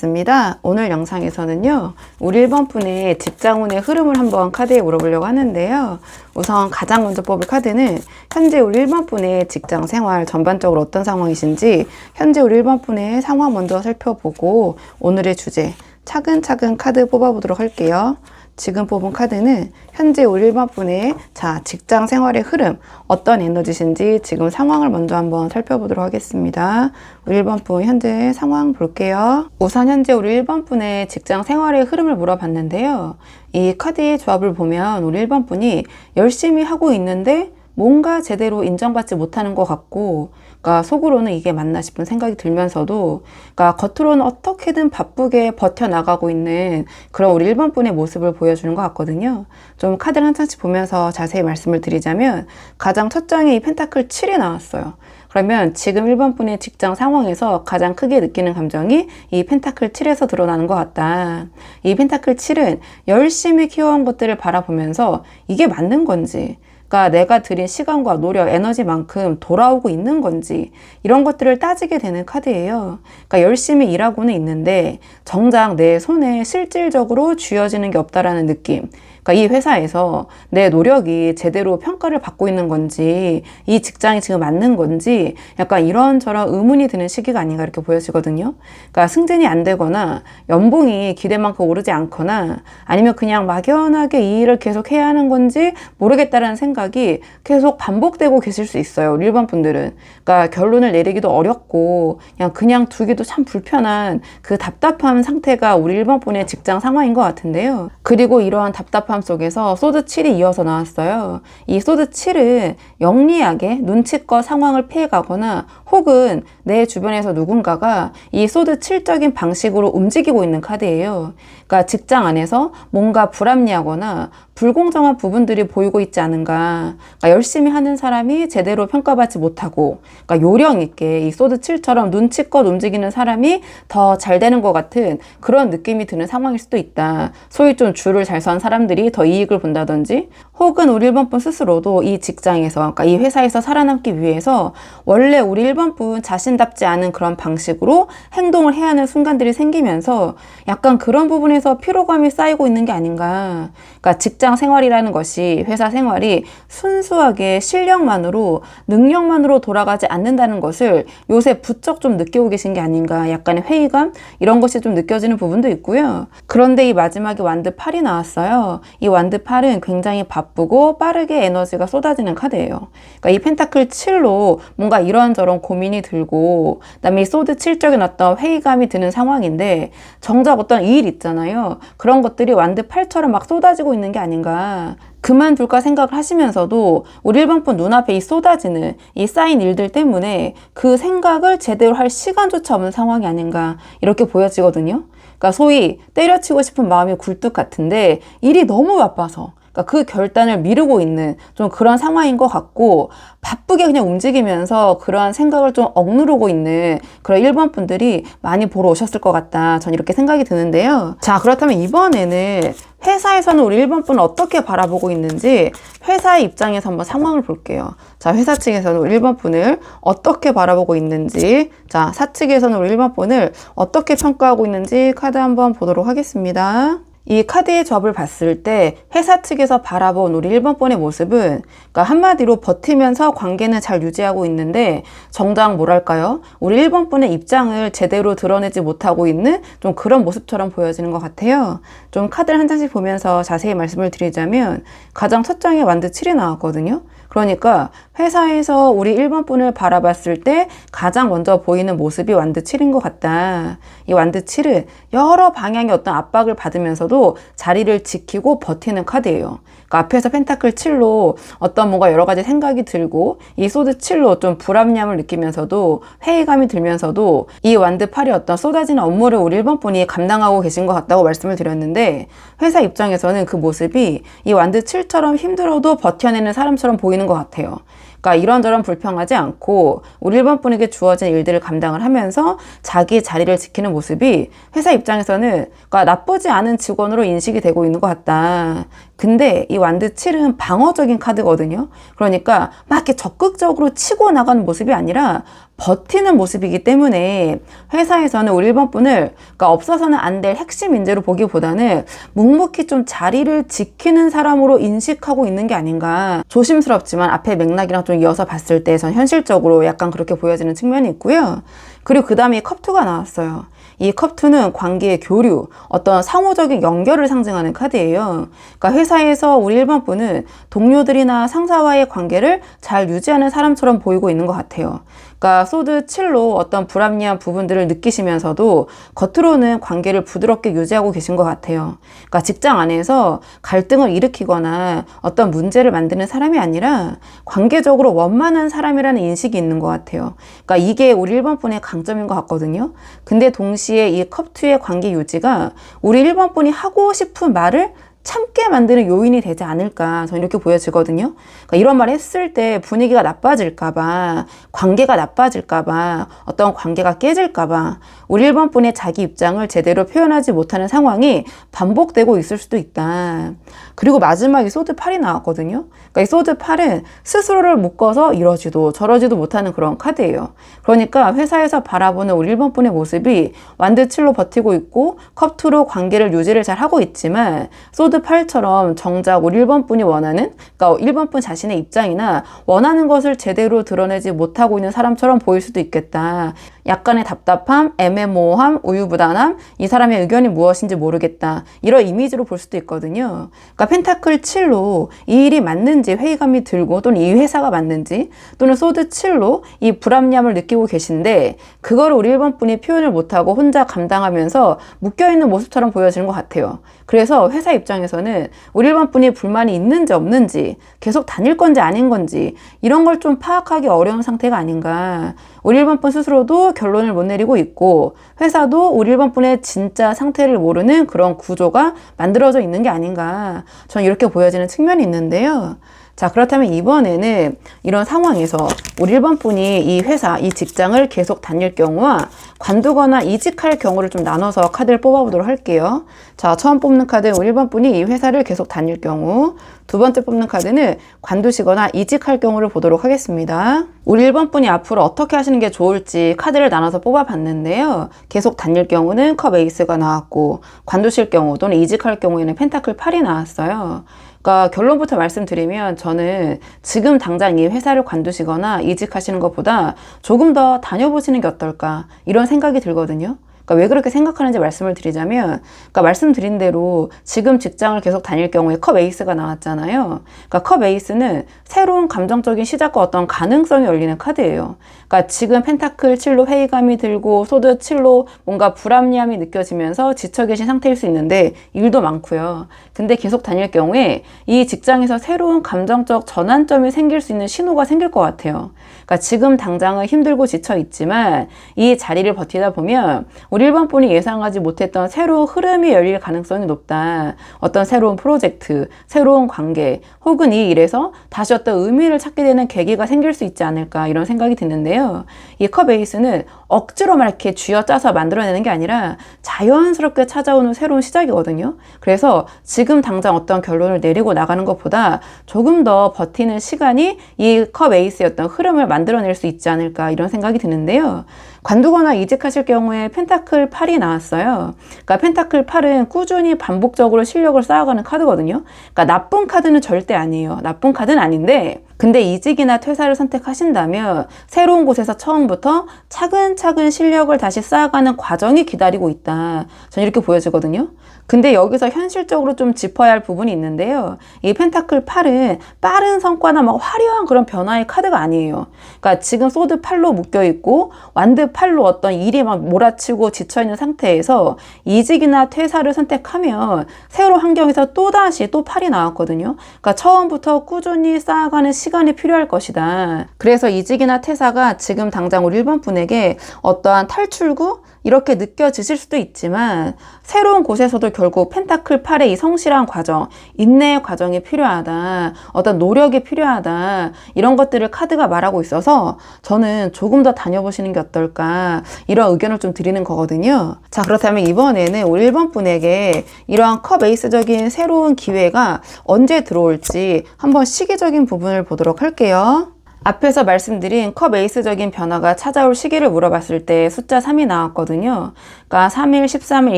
반갑습니다. 오늘 영상에서는요, 우리 1번 분의 직장운의 흐름을 한번 카드에 물어보려고 하는데요. 우선 가장 먼저 뽑을 카드는 현재 우리 1번 분의 직장 생활 전반적으로 어떤 상황이신지 현재 우리 1번 분의 상황 먼저 살펴보고 오늘의 주제 차근차근 카드 뽑아보도록 할게요. 지금 뽑은 카드는 현재 우리 1번 분의 직장 생활의 흐름 어떤 에너지신지 지금 상황을 먼저 한번 살펴보도록 하겠습니다. 우리 1번 분 현재 상황 볼게요. 우선 현재 우리 1번 분의 직장 생활의 흐름을 물어봤는데요. 이 카드의 조합을 보면 우리 1번 분이 열심히 하고 있는데 뭔가 제대로 인정받지 못하는 것 같고, 그러니까 속으로는 이게 맞나 싶은 생각이 들면서도, 그러니까 겉으로는 어떻게든 바쁘게 버텨나가고 있는 그런 우리 1번 분의 모습을 보여주는 것 같거든요. 좀 카드를 한 장씩 보면서 자세히 말씀을 드리자면, 가장 첫 장에 이 펜타클 7이 나왔어요. 그러면 지금 1번 분의 직장 상황에서 가장 크게 느끼는 감정이 이 펜타클 7에서 드러나는 것 같다. 이 펜타클 7은 열심히 키워온 것들을 바라보면서 이게 맞는 건지, 그러니까 내가 들인 시간과 노력, 에너지만큼 돌아오고 있는 건지 이런 것들을 따지게 되는 카드예요. 그러니까 열심히 일하고는 있는데 정작 내 손에 실질적으로 쥐어지는 게 없다라는 느낌. 그러니까 이 회사에서 내 노력이 제대로 평가를 받고 있는 건지, 이 직장이 지금 맞는 건지 약간 이런저런 의문이 드는 시기가 아닌가 이렇게 보여지거든요. 그러니까 승진이 안 되거나 연봉이 기대만큼 오르지 않거나 아니면 그냥 막연하게 이 일을 계속 해야 하는 건지 모르겠다라는 생각이 계속 반복되고 계실 수 있어요. 우리 1번 분들은. 그러니까 결론을 내리기도 어렵고 그냥 두기도 참 불편한 그 답답한 상태가 우리 1번 분의 직장 상황인 것 같은데요. 그리고 이러한 답답함 속에서 소드 7이 이어서 나왔어요. 이 소드 7은 영리하게 눈치껏 상황을 피해가거나 혹은 내 주변에서 누군가가 이 소드 7적인 방식으로 움직이고 있는 카드예요. 그러니까 직장 안에서 뭔가 불합리하거나 불공정한 부분들이 보이고 있지 않은가. 그러니까 열심히 하는 사람이 제대로 평가받지 못하고, 그러니까 요령 있게 이 소드 7처럼 눈치껏 움직이는 사람이 더 잘 되는 것 같은 그런 느낌이 드는 상황일 수도 있다. 소위 좀 줄을 잘 선 사람들이 더 이익을 본다든지, 혹은 우리 1번 분 스스로도 이 직장에서, 그러니까 이 회사에서 살아남기 위해서 원래 우리 1번 분 자신답지 않은 그런 방식으로 행동을 해야 하는 순간들이 생기면서 약간 그런 부분에서 피로감이 쌓이고 있는 게 아닌가. 그러니까 직장 생활이라는 것이, 회사 생활이 순수하게 실력만으로, 능력만으로 돌아가지 않는다는 것을 요새 부쩍 좀 느끼고 계신 게 아닌가. 약간의 회의감? 이런 것이 좀 느껴지는 부분도 있고요. 그런데 이 마지막에 완드 8이 나왔어요. 이 완드 8은 굉장히 바쁘고 빠르게 에너지가 쏟아지는 카드예요. 그러니까 이 펜타클 7로 뭔가 이런저런 고민이 들고, 그다음에 이 소드 7적인 어떤 회의감이 드는 상황인데 정작 어떤 일 있잖아요. 그런 것들이 완드 8처럼 막 쏟아지고 있는 게 아닌가. 그만둘까 생각을 하시면서도 우리 1번 분 눈앞에 이 쏟아지는 이 쌓인 일들 때문에 그 생각을 제대로 할 시간조차 없는 상황이 아닌가 이렇게 보여지거든요. 그러니까 소위 때려치고 싶은 마음이 굴뚝 같은데 일이 너무 바빠서, 그러니까 그 결단을 미루고 있는 좀 그런 상황인 것 같고, 바쁘게 그냥 움직이면서 그러한 생각을 좀 억누르고 있는 그런 1번 분들이 많이 보러 오셨을 것 같다. 전 이렇게 생각이 드는데요. 자, 그렇다면 이번에는 회사에서는 우리 1번 분을 어떻게 바라보고 있는지 회사의 입장에서 한번 상황을 볼게요. 자, 회사 측에서는 우리 1번 분을 어떻게 바라보고 있는지, 자, 사측에서는 우리 1번 분을 어떻게 평가하고 있는지 카드 한번 보도록 하겠습니다. 이 카드의 조합을 봤을 때 회사 측에서 바라본 우리 1번 분의 모습은, 그러니까 한마디로 버티면서 관계는 잘 유지하고 있는데 정작 뭐랄까요? 우리 1번 분의 입장을 제대로 드러내지 못하고 있는 좀 그런 모습처럼 보여지는 것 같아요. 좀 카드를 한 장씩 보면서 자세히 말씀을 드리자면 가장 첫 장에 완드 7이 나왔거든요. 그러니까 회사에서 우리 1번 분을 바라봤을 때 가장 먼저 보이는 모습이 완드 7인 것 같다. 이 완드 7은 여러 방향의 어떤 압박을 받으면서도 자리를 지키고 버티는 카드예요. 그러니까 앞에서 펜타클 7로 어떤 뭔가 여러 가지 생각이 들고, 이 소드 7로 좀 불합리함을 느끼면서도 회의감이 들면서도 이 완드 8이 어떤 쏟아지는 업무를 우리 1번 분이 감당하고 계신 것 같다고 말씀을 드렸는데, 회사 입장에서는 그 모습이 이 완드 7처럼 힘들어도 버텨내는 사람처럼 보이는 것 같아요. 그러니까 이런저런 불평하지 않고 우리 1번 분에게 주어진 일들을 감당을 하면서 자기 자리를 지키는 모습이 회사 입장에서는 그러니까 나쁘지 않은 직원으로 인식이 되고 있는 것 같다. 근데 이 완드 7은 방어적인 카드거든요. 그러니까 막 이렇게 적극적으로 치고 나가는 모습이 아니라 버티는 모습이기 때문에 회사에서는 우리 1번 분을 그러니까 없어서는 안 될 핵심 인재로 보기보다는 묵묵히 좀 자리를 지키는 사람으로 인식하고 있는 게 아닌가. 조심스럽지만 앞에 맥락이랑 좀 이어서 봤을 때 전 현실적으로 약간 그렇게 보여지는 측면이 있고요. 그리고 그 다음에 컵2가 나왔어요. 이 컵2는 관계의 교류, 어떤 상호적인 연결을 상징하는 카드예요. 그러니까 회사에서 우리 1번 분은 동료들이나 상사와의 관계를 잘 유지하는 사람처럼 보이고 있는 것 같아요. 그러니까 소드 7로 어떤 불합리한 부분들을 느끼시면서도 겉으로는 관계를 부드럽게 유지하고 계신 것 같아요. 그러니까 직장 안에서 갈등을 일으키거나 어떤 문제를 만드는 사람이 아니라 관계적으로 원만한 사람이라는 인식이 있는 것 같아요. 그러니까 이게 우리 1번 분의 강점인 것 같거든요. 근데 동시에 이 컵2의 관계 유지가 우리 1번 분이 하고 싶은 말을 참게 만드는 요인이 되지 않을까 저는 이렇게 보여지거든요. 그러니까 이런 말 했을 때 분위기가 나빠질까봐, 관계가 나빠질까봐, 어떤 관계가 깨질까봐 우리 1번 분의 자기 입장을 제대로 표현하지 못하는 상황이 반복되고 있을 수도 있다. 그리고 마지막에 소드 8이 나왔거든요. 그러니까 이 소드 8은 스스로를 묶어서 이러지도 저러지도 못하는 그런 카드예요. 그러니까 회사에서 바라보는 우리 1번 분의 모습이 완드 7로 버티고 있고 컵2로 관계를 유지를 잘 하고 있지만 소드 8처럼 정작 우리 1번 분이 원하는, 그러니까 1번 분 자신의 입장이나 원하는 것을 제대로 드러내지 못하고 있는 사람처럼 보일 수도 있겠다. 약간의 답답함, 애매모호함, 우유부단함, 이 사람의 의견이 무엇인지 모르겠다. 이런 이미지로 볼 수도 있거든요. 그러니까 펜타클 7로 이 일이 맞는지 회의감이 들고 또는 이 회사가 맞는지 또는 소드 7로 이 불합리함을 느끼고 계신데 그거를 우리 1번 분이 표현을 못하고 혼자 감당하면서 묶여있는 모습처럼 보여지는 것 같아요. 그래서 회사 입장에서는 우리 1번 분이 불만이 있는지 없는지 계속 다닐 건지 아닌 건지 이런 걸 좀 파악하기 어려운 상태가 아닌가. 우리 1번 분 스스로도 결론을 못 내리고 있고 회사도 우리 1번 분의 진짜 상태를 모르는 그런 구조가 만들어져 있는 게 아닌가. 저는 이렇게 보여지는 측면이 있는데요. 자, 그렇다면 이번에는 이런 상황에서 우리 1번 분이 이 회사, 이 직장을 계속 다닐 경우와 관두거나 이직할 경우를 좀 나눠서 카드를 뽑아보도록 할게요. 자, 처음 뽑는 카드는 우리 1번 분이 이 회사를 계속 다닐 경우, 두 번째 뽑는 카드는 관두시거나 이직할 경우를 보도록 하겠습니다. 우리 1번 분이 앞으로 어떻게 하시는 게 좋을지 카드를 나눠서 뽑아봤는데요. 계속 다닐 경우는 컵 에이스가 나왔고 관두실 경우 또는 이직할 경우에는 펜타클 8이 나왔어요. 그러니까 결론부터 말씀드리면 저는 지금 당장 이 회사를 관두시거나 이직하시는 것보다 조금 더 다녀보시는 게 어떨까 이런 생각이 들거든요. 그러니까 왜 그렇게 생각하는지 말씀을 드리자면, 그러니까 말씀드린 대로 지금 직장을 계속 다닐 경우에 컵 에이스가 나왔잖아요. 그러니까 컵 에이스는 새로운 감정적인 시작과 어떤 가능성이 열리는 카드예요. 그러니까 지금 펜타클 7로 회의감이 들고 소드 7로 뭔가 불합리함이 느껴지면서 지쳐 계신 상태일 수 있는데 일도 많고요. 근데 계속 다닐 경우에 이 직장에서 새로운 감정적 전환점이 생길 수 있는 신호가 생길 것 같아요. 그러니까 지금 당장은 힘들고 지쳐 있지만 이 자리를 버티다 보면 우리 1번 분이 예상하지 못했던 새로운 흐름이 열릴 가능성이 높다. 어떤 새로운 프로젝트, 새로운 관계, 혹은 이 일에서 다시 어떤 의미를 찾게 되는 계기가 생길 수 있지 않을까 이런 생각이 드는데요. 이 컵 에이스는 억지로 막 이렇게 쥐어짜서 만들어내는 게 아니라 자연스럽게 찾아오는 새로운 시작이거든요. 그래서 지금 당장 어떤 결론을 내리고 나가는 것보다 조금 더 버티는 시간이 이 컵 에이스의 어떤 흐름을 만들어낼 수 있지 않을까 이런 생각이 드는데요. 관두거나 이직하실 경우에 펜타클 8이 나왔어요. 그러니까 펜타클 8은 꾸준히 반복적으로 실력을 쌓아가는 카드거든요. 그러니까 나쁜 카드는 절대 아니에요. 나쁜 카드는 아닌데 근데 이직이나 퇴사를 선택하신다면 새로운 곳에서 처음부터 차근차근 실력을 다시 쌓아가는 과정이 기다리고 있다. 저는 이렇게 보여지거든요. 근데 여기서 현실적으로 좀 짚어야 할 부분이 있는데요. 이 펜타클 8은 빠른 성과나 막 화려한 그런 변화의 카드가 아니에요. 그러니까 지금 소드 8로 묶여있고 완드 8로 어떤 일이 막 몰아치고 지쳐있는 상태에서 이직이나 퇴사를 선택하면 새로운 환경에서 또다시 또 8이 나왔거든요. 그러니까 처음부터 꾸준히 쌓아가는 시간이 필요할 것이다. 그래서 이직이나 퇴사가 지금 당장 우리 1번 분에게 어떠한 탈출구? 이렇게 느껴지실 수도 있지만 새로운 곳에서도 결국 펜타클 8의 이 성실한 과정, 인내의 과정이 필요하다. 어떤 노력이 필요하다. 이런 것들을 카드가 말하고 있어서 저는 조금 더 다녀보시는 게 어떨까 이런 의견을 좀 드리는 거거든요. 자, 그렇다면 이번에는 우리 1번 분에게 이러한 컵 에이스적인 새로운 기회가 언제 들어올지 한번 시기적인 부분을 보도록 할게요. 앞에서 말씀드린 컵 에이스적인 변화가 찾아올 시기를 물어봤을 때 숫자 3이 나왔거든요. 그러니까 3일, 13일,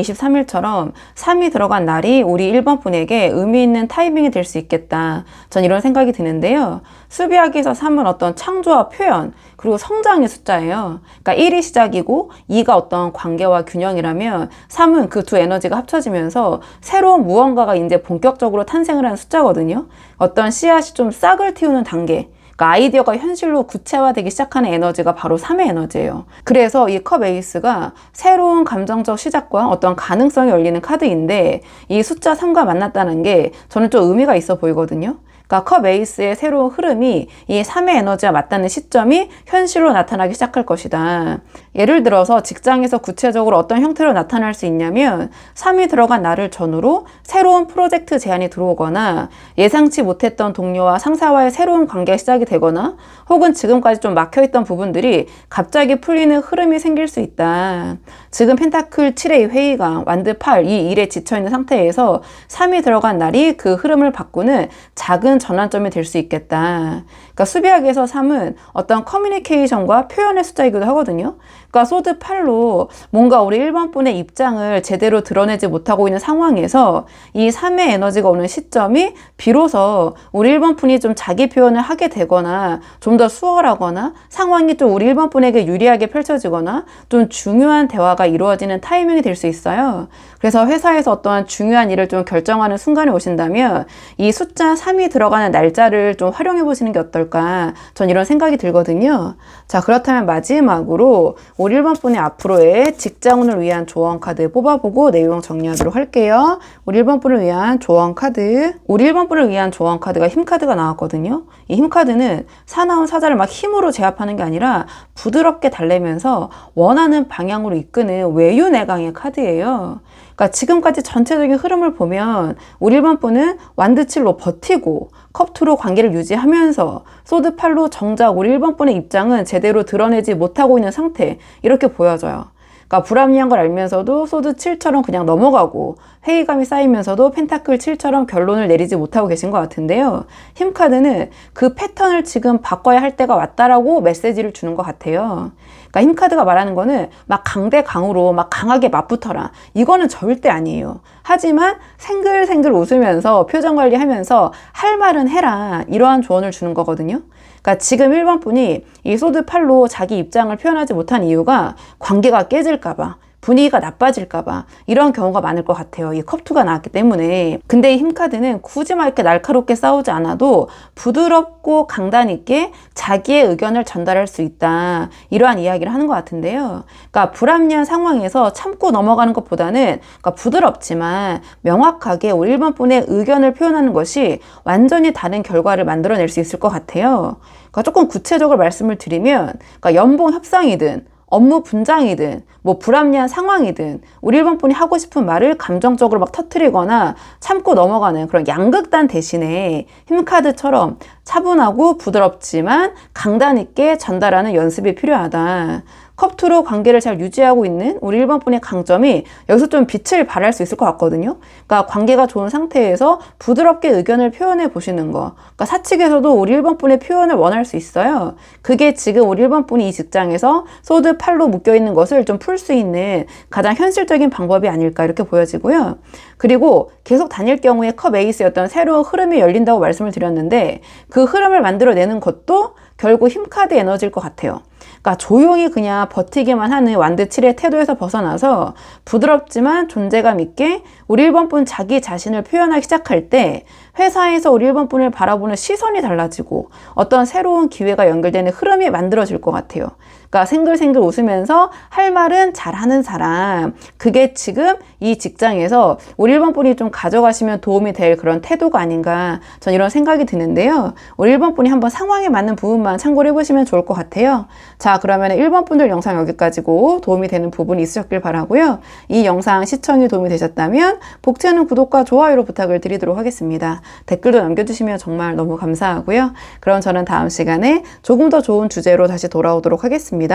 23일처럼 3이 들어간 날이 우리 1번 분에게 의미 있는 타이밍이 될 수 있겠다. 전 이런 생각이 드는데요. 수비하기에서 3은 어떤 창조와 표현, 그리고 성장의 숫자예요. 그러니까 1이 시작이고 2가 어떤 관계와 균형이라면 3은 그 두 에너지가 합쳐지면서 새로운 무언가가 이제 본격적으로 탄생을 하는 숫자거든요. 어떤 씨앗이 좀 싹을 틔우는 단계. 그러니까 아이디어가 현실로 구체화되기 시작하는 에너지가 바로 3의 에너지예요. 그래서 이 컵 에이스가 새로운 감정적 시작과 어떤 가능성이 열리는 카드인데 이 숫자 3과 만났다는 게 저는 좀 의미가 있어 보이거든요. 그러니까 컵 에이스의 새로운 흐름이 이 3의 에너지와 맞닿는 시점이 현실로 나타나기 시작할 것이다. 예를 들어서 직장에서 구체적으로 어떤 형태로 나타날 수 있냐면 3이 들어간 날을 전후로 새로운 프로젝트 제안이 들어오거나 예상치 못했던 동료와 상사와의 새로운 관계가 시작이 되거나 혹은 지금까지 좀 막혀있던 부분들이 갑자기 풀리는 흐름이 생길 수 있다. 지금 펜타클 7의 회의가 완드 8, 이 일에 지쳐있는 상태에서 3이 들어간 날이 그 흐름을 바꾸는 작은 전환점이 될 수 있겠다. 그러니까 수비학에서 3은 어떤 커뮤니케이션과 표현의 숫자이기도 하거든요. 그러니까 소드 8로 뭔가 우리 1번 분의 입장을 제대로 드러내지 못하고 있는 상황에서 이 3의 에너지가 오는 시점이 비로소 우리 1번 분이 좀 자기 표현을 하게 되거나 좀 더 수월하거나 상황이 좀 우리 1번 분에게 유리하게 펼쳐지거나 좀 중요한 대화가 이루어지는 타이밍이 될 수 있어요. 그래서 회사에서 어떠한 중요한 일을 좀 결정하는 순간에 오신다면 이 숫자 3이 들어가는 날짜를 좀 활용해 보시는 게 어떨까? 전 이런 생각이 들거든요. 자, 그렇다면 마지막으로 우리 1번 분의 앞으로의 직장운을 위한 조언 카드 뽑아보고 내용 정리하도록 할게요. 우리 1번 분을 위한 조언 카드. 우리 1번 분을 위한 조언 카드가 힘 카드가 나왔거든요. 이 힘 카드는 사나운 사자를 막 힘으로 제압하는 게 아니라 부드럽게 달래면서 원하는 방향으로 이끄는 외유내강의 카드예요. 그러니까 지금까지 전체적인 흐름을 보면 우리 1번 분은 완드 7로 버티고 컵 2로 관계를 유지하면서 소드 8로 정작 우리 1번 분의 입장은 제대로 드러내지 못하고 있는 상태, 이렇게 보여져요. 그러니까 불합리한 걸 알면서도 소드 7처럼 그냥 넘어가고 회의감이 쌓이면서도 펜타클 7처럼 결론을 내리지 못하고 계신 것 같은데요. 힘카드는 그 패턴을 지금 바꿔야 할 때가 왔다라고 메시지를 주는 것 같아요. 그러니까 힘카드가 말하는 거는 막 강대강으로 막 강하게 맞붙어라. 이거는 절대 아니에요. 하지만 생글생글 웃으면서 표정 관리하면서 할 말은 해라. 이러한 조언을 주는 거거든요. 그러니까 지금 1번 분이 이 소드 8로 자기 입장을 표현하지 못한 이유가 관계가 깨질까봐, 분위기가 나빠질까봐 이런 경우가 많을 것 같아요. 이 컵2가 나왔기 때문에. 근데 이 힘카드는 굳이 막 이렇게 날카롭게 싸우지 않아도 부드럽고 강단 있게 자기의 의견을 전달할 수 있다. 이러한 이야기를 하는 것 같은데요. 그러니까 불합리한 상황에서 참고 넘어가는 것보다는 그러니까 부드럽지만 명확하게 우리 1번 분의 의견을 표현하는 것이 완전히 다른 결과를 만들어낼 수 있을 것 같아요. 그러니까 조금 구체적으로 말씀을 드리면 그러니까 연봉 협상이든 업무 분장이든 뭐 불합리한 상황이든 우리 1번 분이 하고 싶은 말을 감정적으로 막 터뜨리거나 참고 넘어가는 그런 양극단 대신에 힘카드처럼 차분하고 부드럽지만 강단 있게 전달하는 연습이 필요하다. 컵2로 관계를 잘 유지하고 있는 우리 1번 분의 강점이 여기서 좀 빛을 발할 수 있을 것 같거든요. 그러니까 관계가 좋은 상태에서 부드럽게 의견을 표현해 보시는 거. 그러니까 사측에서도 우리 1번 분의 표현을 원할 수 있어요. 그게 지금 우리 1번 분이 이 직장에서 소드 8로 묶여있는 것을 좀 풀 수 있는 가장 현실적인 방법이 아닐까 이렇게 보여지고요. 그리고 계속 다닐 경우에 컵 에이스였던 새로운 흐름이 열린다고 말씀을 드렸는데 그 흐름을 만들어내는 것도 결국 힘카드 에너지일 것 같아요. 그러니까 조용히 그냥 버티기만 하는 완드 7의 태도에서 벗어나서 부드럽지만 존재감 있게 우리 1번 분 자기 자신을 표현하기 시작할 때 회사에서 우리 1번 분을 바라보는 시선이 달라지고 어떤 새로운 기회가 연결되는 흐름이 만들어질 것 같아요. 그러니까 생글생글 웃으면서 할 말은 잘하는 사람, 그게 지금 이 직장에서 우리 1번 분이 좀 가져가시면 도움이 될 그런 태도가 아닌가, 전 이런 생각이 드는데요. 우리 1번 분이 한번 상황에 맞는 부분만 참고를 해보시면 좋을 것 같아요. 자, 그러면 1번 분들 영상 여기까지고 도움이 되는 부분이 있으셨길 바라고요. 이 영상 시청이 도움이 되셨다면 복지 않은 구독과 좋아요로 부탁을 드리도록 하겠습니다. 댓글도 남겨주시면 정말 너무 감사하고요. 그럼 저는 다음 시간에 조금 더 좋은 주제로 다시 돌아오도록 하겠습니다.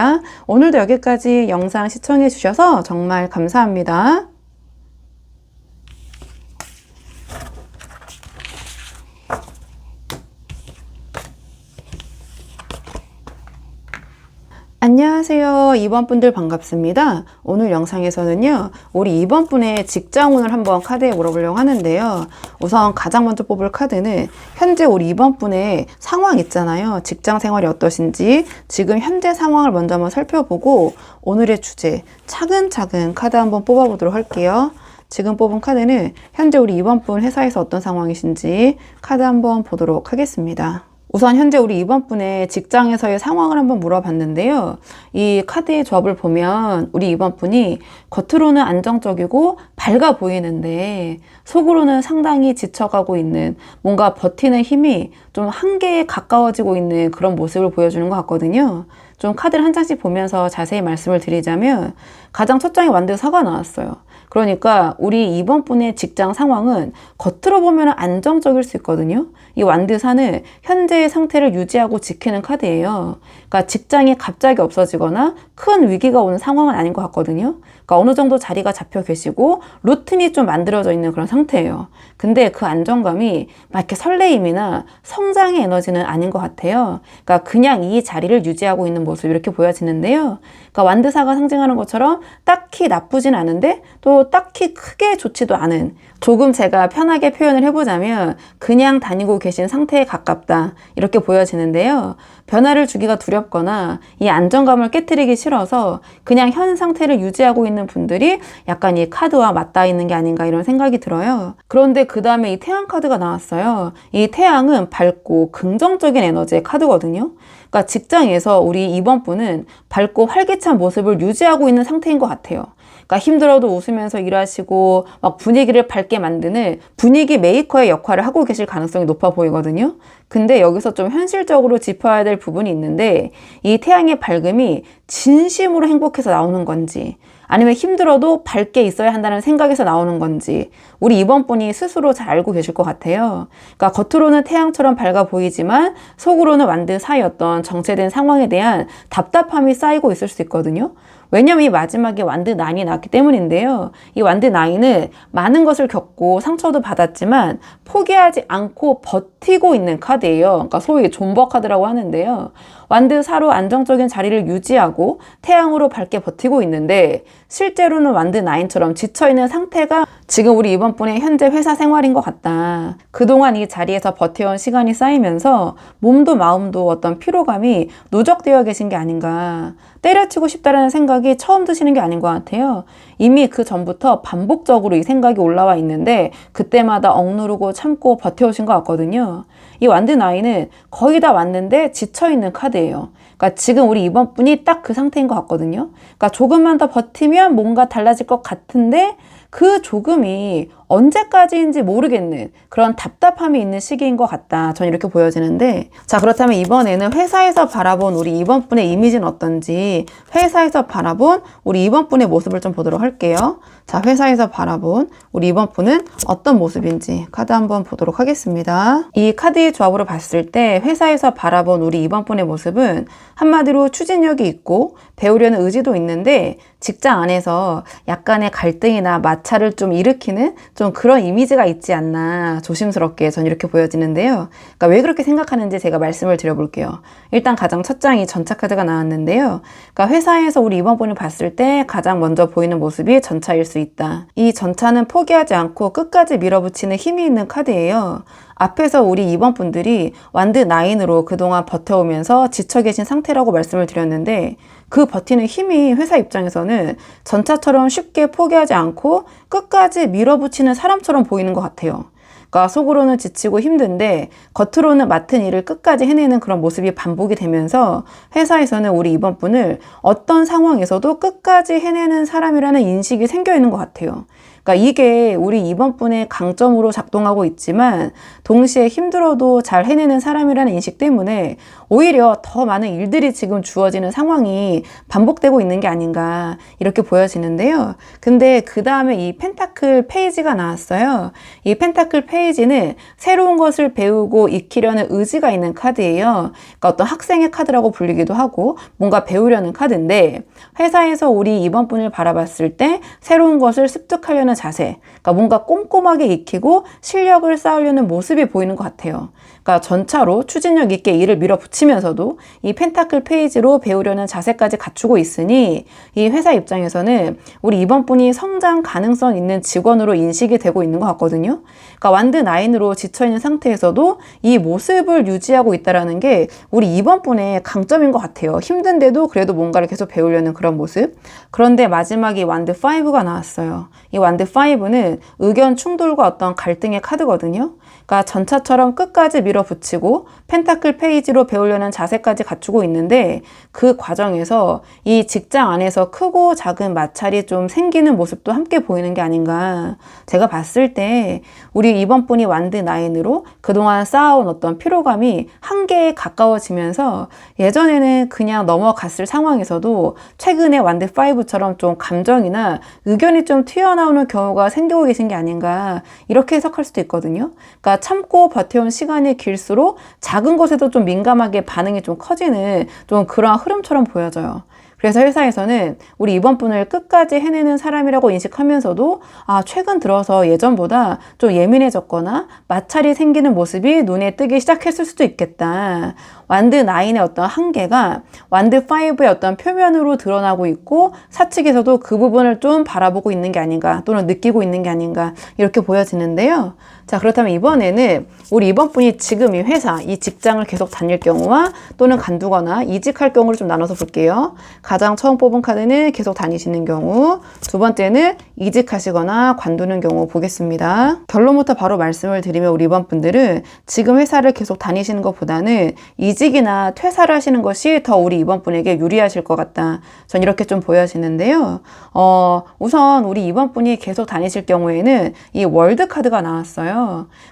오늘도 여기까지 영상 시청해 주셔서 정말 감사합니다. 안녕하세요. 2번 분들 반갑습니다. 오늘 영상에서는요, 우리 2번 분의 직장운을 한번 카드에 물어보려고 하는데요. 우선 가장 먼저 뽑을 카드는 현재 우리 2번 분의 상황 있잖아요. 직장 생활이 어떠신지 지금 현재 상황을 먼저 한번 살펴보고 오늘의 주제 차근차근 카드 한번 뽑아보도록 할게요. 지금 뽑은 카드는 현재 우리 2번 분 회사에서 어떤 상황이신지 카드 한번 보도록 하겠습니다. 우선 현재 우리 2번 분의 직장에서의 상황을 한번 물어봤는데요. 이 카드의 조합을 보면 우리 2번 분이 겉으로는 안정적이고 밝아 보이는데 속으로는 상당히 지쳐가고 있는, 뭔가 버티는 힘이 좀 한계에 가까워지고 있는 그런 모습을 보여주는 것 같거든요. 좀 카드를 한 장씩 보면서 자세히 말씀을 드리자면 가장 첫 장에 완두사가 나왔어요. 그러니까 우리 2번 분의 직장 상황은 겉으로 보면 안정적일 수 있거든요. 이 완두사는 현재의 상태를 유지하고 지키는 카드예요. 그러니까 직장이 갑자기 없어지거나 큰 위기가 오는 상황은 아닌 것 같거든요. 그러니까 어느 정도 자리가 잡혀 계시고 루틴이 좀 만들어져 있는 그런 상태예요. 근데 그 안정감이 막 이렇게 설레임이나 성장의 에너지는 아닌 것 같아요. 그러니까 그냥 이 자리를 유지하고 있는 모습, 이렇게 보여지는데요. 그러니까 완두사가 상징하는 것처럼 딱히 나쁘진 않은데 또 딱히 크게 좋지도 않은, 조금 제가 편하게 표현을 해보자면 그냥 다니고 계신 상태에 가깝다, 이렇게 보여지는데요. 변화를 주기가 두렵거나 이 안정감을 깨트리기 싫어서 그냥 현 상태를 유지하고 있는 분들이 약간 이 카드와 맞닿아 있는 게 아닌가, 이런 생각이 들어요. 그런데 그 다음에 이 태양 카드가 나왔어요. 이 태양은 밝고 긍정적인 에너지의 카드거든요. 그러니까 직장에서 우리 2번 분은 밝고 활기찬 모습을 유지하고 있는 상태인 것 같아요. 그러니까 힘들어도 웃으면서 일하시고 막 분위기를 밝게 만드는 분위기 메이커의 역할을 하고 계실 가능성이 높아 보이거든요. 근데 여기서 좀 현실적으로 짚어야 될 부분이 있는데, 이 태양의 밝음이 진심으로 행복해서 나오는 건지 아니면 힘들어도 밝게 있어야 한다는 생각에서 나오는 건지 우리 2번 분이 스스로 잘 알고 계실 것 같아요. 그러니까 겉으로는 태양처럼 밝아 보이지만 속으로는 완두사이였던 정체된 상황에 대한 답답함이 쌓이고 있을 수 있거든요. 왜냐면 이 마지막에 완두9이 나왔기 때문인데요. 이 완두9은 많은 것을 겪고 상처도 받았지만 포기하지 않고 버티고 있는 카드예요. 그러니까 소위 존버 카드라고 하는데요. 완두4로 안정적인 자리를 유지하고 태양으로 밝게 버티고 있는데 실제로는 완두9처럼 지쳐있는 상태가 지금 우리 2번 분의 현재 회사 생활인 것 같다. 그동안 이 자리에서 버텨온 시간이 쌓이면서 몸도 마음도 어떤 피로감이 누적되어 계신 게 아닌가. 때려치고 싶다라는 생각이 처음 드시는 게 아닌 것 같아요. 이미 그 전부터 반복적으로 이 생각이 올라와 있는데 그때마다 억누르고 참고 버텨오신 것 같거든요. 이 완두9은 거의 다 왔는데 지쳐있는 카드예요. 그러니까 지금 우리 2번 분이 딱 그 상태인 것 같거든요. 그러니까 조금만 더 버티면 뭔가 달라질 것 같은데 그 조금이 언제까지인지 모르겠는 그런 답답함이 있는 시기인 것 같다. 전 이렇게 보여지는데, 자, 그렇다면 이번에는 회사에서 바라본 우리 2번 분의 이미지는 어떤지, 회사에서 바라본 우리 2번 분의 모습을 좀 보도록 할게요. 자, 회사에서 바라본 우리 2번 분은 어떤 모습인지 카드 한번 보도록 하겠습니다. 이 카드의 조합으로 봤을 때 회사에서 바라본 우리 2번 분의 모습은 한마디로 추진력이 있고 배우려는 의지도 있는데 직장 안에서 약간의 갈등이나 마찰을 좀 일으키는 좀 그런 이미지가 있지 않나, 조심스럽게 전 이렇게 보여지는데요. 그러니까 왜 그렇게 생각하는지 제가 말씀을 드려볼게요. 일단 가장 첫 장이 전차 카드가 나왔는데요. 그러니까 회사에서 우리 2번 분이 봤을 때 가장 먼저 보이는 모습이 전차일 수 있다. 이 전차는 포기하지 않고 끝까지 밀어붙이는 힘이 있는 카드예요. 앞에서 우리 2번 분들이 완두9으로 그동안 버텨오면서 지쳐 계신 상태라고 말씀을 드렸는데 그 버티는 힘이 회사 입장에서는 전차처럼 쉽게 포기하지 않고 끝까지 밀어붙이는 사람처럼 보이는 것 같아요. 그러니까 속으로는 지치고 힘든데 겉으로는 맡은 일을 끝까지 해내는 그런 모습이 반복이 되면서 회사에서는 우리 2번 분을 어떤 상황에서도 끝까지 해내는 사람이라는 인식이 생겨 있는 것 같아요. 그러니까 이게 우리 2번 분의 강점으로 작동하고 있지만 동시에 힘들어도 잘 해내는 사람이라는 인식 때문에 오히려 더 많은 일들이 지금 주어지는 상황이 반복되고 있는 게 아닌가, 이렇게 보여지는데요. 근데 그 다음에 이 펜타클 페이지가 나왔어요. 이 펜타클 페이지는 새로운 것을 배우고 익히려는 의지가 있는 카드예요. 그러니까 어떤 학생의 카드라고 불리기도 하고 뭔가 배우려는 카드인데, 회사에서 우리 2번 분을 바라봤을 때 새로운 것을 습득하려는 자세, 그러니까 뭔가 꼼꼼하게 익히고 실력을 쌓으려는 모습이 보이는 것 같아요. 그러니까 전차로 추진력 있게 일을 밀어붙이면서도 이 펜타클 페이지로 배우려는 자세까지 갖추고 있으니 이 회사 입장에서는 우리 이번 분이 성장 가능성 있는 직원으로 인식이 되고 있는 것 같거든요. 그러니까 완드 9으로 지쳐있는 상태에서도 이 모습을 유지하고 있다는 게 우리 이번 분의 강점인 것 같아요. 힘든데도 그래도 뭔가를 계속 배우려는 그런 모습. 그런데 마지막에 완드 5가 나왔어요. 이 완드 5는 의견 충돌과 어떤 갈등의 카드거든요. 그러니까 전차처럼 끝까지 밀어붙이고 펜타클 페이지로 배우려는 자세까지 갖추고 있는데 그 과정에서 이 직장 안에서 크고 작은 마찰이 좀 생기는 모습도 함께 보이는 게 아닌가. 제가 봤을 때 우리 이번 분이 완드 9으로 그동안 쌓아온 어떤 피로감이 한계에 가까워지면서 예전에는 그냥 넘어갔을 상황에서도 최근에 완드 5처럼 좀 감정이나 의견이 좀 튀어나오는 경우가 생기고 계신 게 아닌가 이렇게 해석할 수도 있거든요. 그러니까 참고 버텨온 시간이 길수록 작은 것에도 좀 민감하게 반응이 좀 커지는 좀 그런 흐름처럼 보여져요. 그래서 회사에서는 우리 이번 분을 끝까지 해내는 사람이라고 인식하면서도 최근 들어서 예전보다 좀 예민해졌거나 마찰이 생기는 모습이 눈에 뜨기 시작했을 수도 있겠다. 완드 9의 어떤 한계가 완드 5의 어떤 표면으로 드러나고 있고 사측에서도 그 부분을 좀 바라보고 있는 게 아닌가 또는 느끼고 있는 게 아닌가 이렇게 보여지는데요. 자, 그렇다면 이번에는 우리 이번 분이 지금 이 회사, 이 직장을 계속 다닐 경우와 또는 간두거나 이직할 경우를 좀 나눠서 볼게요. 가장 처음 뽑은 카드는 계속 다니시는 경우, 두 번째는 이직하시거나 관두는 경우 보겠습니다. 결론부터 바로 말씀을 드리면 우리 이번 분들은 지금 회사를 계속 다니시는 것보다는 이직이나 퇴사를 하시는 것이 더 우리 이번 분에게 유리하실 것 같다. 전 이렇게 좀 보여지는데요. 우선 우리 이번 분이 계속 다니실 경우에는 이 월드 카드가 나왔어요.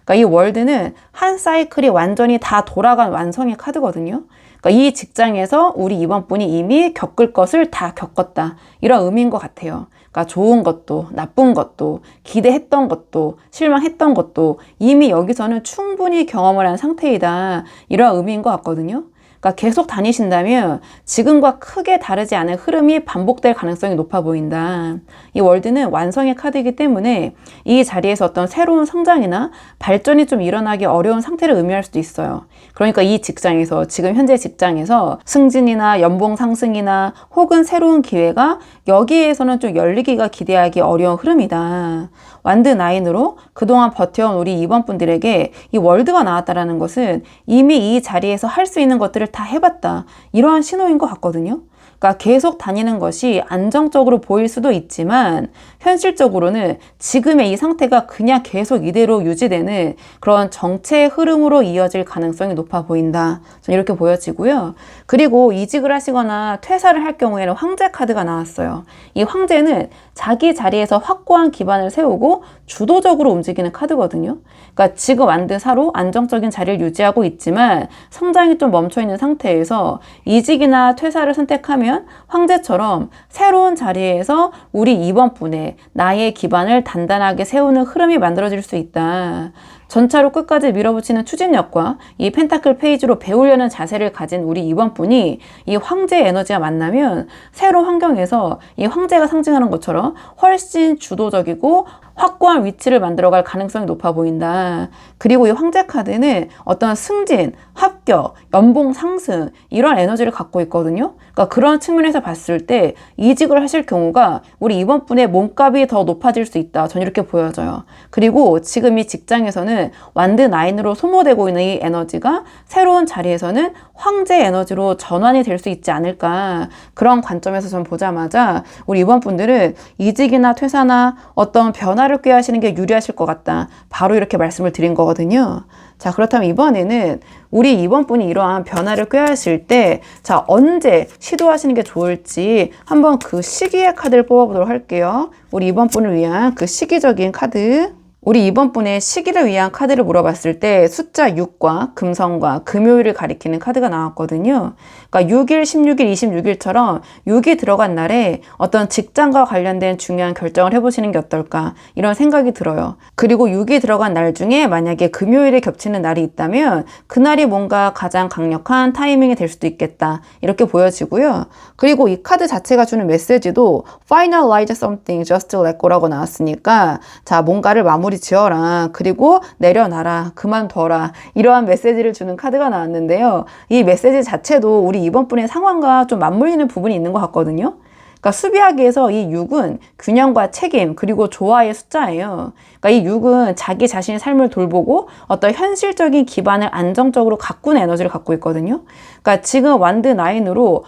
그러니까 이 월드는 한 사이클이 완전히 다 돌아간 완성의 카드거든요. 그러니까 이 직장에서 우리 이번 분이 이미 겪을 것을 다 겪었다. 이런 의미인 것 같아요. 그러니까 좋은 것도 나쁜 것도 기대했던 것도 실망했던 것도 이미 여기서는 충분히 경험을 한 상태이다. 이런 의미인 것 같거든요. 그러니까 계속 다니신다면 지금과 크게 다르지 않은 흐름이 반복될 가능성이 높아 보인다. 이 월드는 완성의 카드이기 때문에 이 자리에서 어떤 새로운 성장이나 발전이 좀 일어나기 어려운 상태를 의미할 수도 있어요. 그러니까 이 직장에서 지금 현재 직장에서 승진이나 연봉 상승이나 혹은 새로운 기회가 여기에서는 좀 열리기가 기대하기 어려운 흐름이다. 완드 9으로 그동안 버텨온 우리 이번 분들에게 이 월드가 나왔다라는 것은 이미 이 자리에서 할 수 있는 것들을 다 해봤다. 이러한 신호인 것 같거든요. 그러니까 계속 다니는 것이 안정적으로 보일 수도 있지만 현실적으로는 지금의 이 상태가 그냥 계속 이대로 유지되는 그런 정체의 흐름으로 이어질 가능성이 높아 보인다. 저는 이렇게 보여지고요. 그리고 이직을 하시거나 퇴사를 할 경우에는 황제 카드가 나왔어요. 이 황제는 자기 자리에서 확고한 기반을 세우고 주도적으로 움직이는 카드거든요. 그러니까 지금 완드 4로 안정적인 자리를 유지하고 있지만 성장이 좀 멈춰있는 상태에서 이직이나 퇴사를 선택하면 황제처럼 새로운 자리에서 우리 이번 분의 나의 기반을 단단하게 세우는 흐름이 만들어질 수 있다. 전차로 끝까지 밀어붙이는 추진력과 이 펜타클 페이지로 배우려는 자세를 가진 우리 이번 분이 이 황제의 에너지가 만나면 새로운 환경에서 이 황제가 상징하는 것처럼 훨씬 주도적이고 확고한 위치를 만들어갈 가능성이 높아 보인다. 그리고 이 황제 카드는 어떤 승진, 합격, 연봉 상승 이런 에너지를 갖고 있거든요. 그러니까 그런 측면에서 봤을 때 이직을 하실 경우가 우리 이번 분의 몸값이 더 높아질 수 있다. 전 이렇게 보여져요. 그리고 지금 이 직장에서는 완드 9으로 소모되고 있는 이 에너지가 새로운 자리에서는 황제 에너지로 전환이 될 수 있지 않을까. 그런 관점에서 좀 보자마자 우리 이번 분들은 이직이나 퇴사나 어떤 변화를 꾀하시는 게 유리하실 것 같다. 바로 이렇게 말씀을 드린 거거든요. 자, 그렇다면 이번에는 우리 이번 분이 이러한 변화를 꾀하실 때, 자, 언제 시도하시는 게 좋을지 한번 그 시기의 카드를 뽑아보도록 할게요. 우리 이번 분을 위한 그 시기적인 카드. 우리 이번 분의 시기를 위한 카드를 물어봤을 때 숫자 6과 금성과 금요일을 가리키는 카드가 나왔거든요. 그러니까 6일, 16일, 26일처럼 6이 들어간 날에 어떤 직장과 관련된 중요한 결정을 해보시는 게 어떨까 이런 생각이 들어요. 그리고 6이 들어간 날 중에 만약에 금요일에 겹치는 날이 있다면 그날이 뭔가 가장 강력한 타이밍이 될 수도 있겠다 이렇게 보여지고요. 그리고 이 카드 자체가 주는 메시지도 Finalize something just let go라고 나왔으니까 자, 뭔가를 마무리 마무리 지어라. 그리고 내려놔라. 그만둬라. 이러한 메시지를 주는 카드가 나왔는데요. 이 메시지 자체도 우리 이번 분의 상황과 좀 맞물리는 부분이 있는 것 같거든요. 그러니까 수비하기에서 이 6은 균형과 책임 그리고 조화의 숫자예요. 그러니까 이 6은 자기 자신의 삶을 돌보고 어떤 현실적인 기반을 안정적으로 가꾸는 에너지를 갖고 있거든요. 그러니까 지금 완드 9으로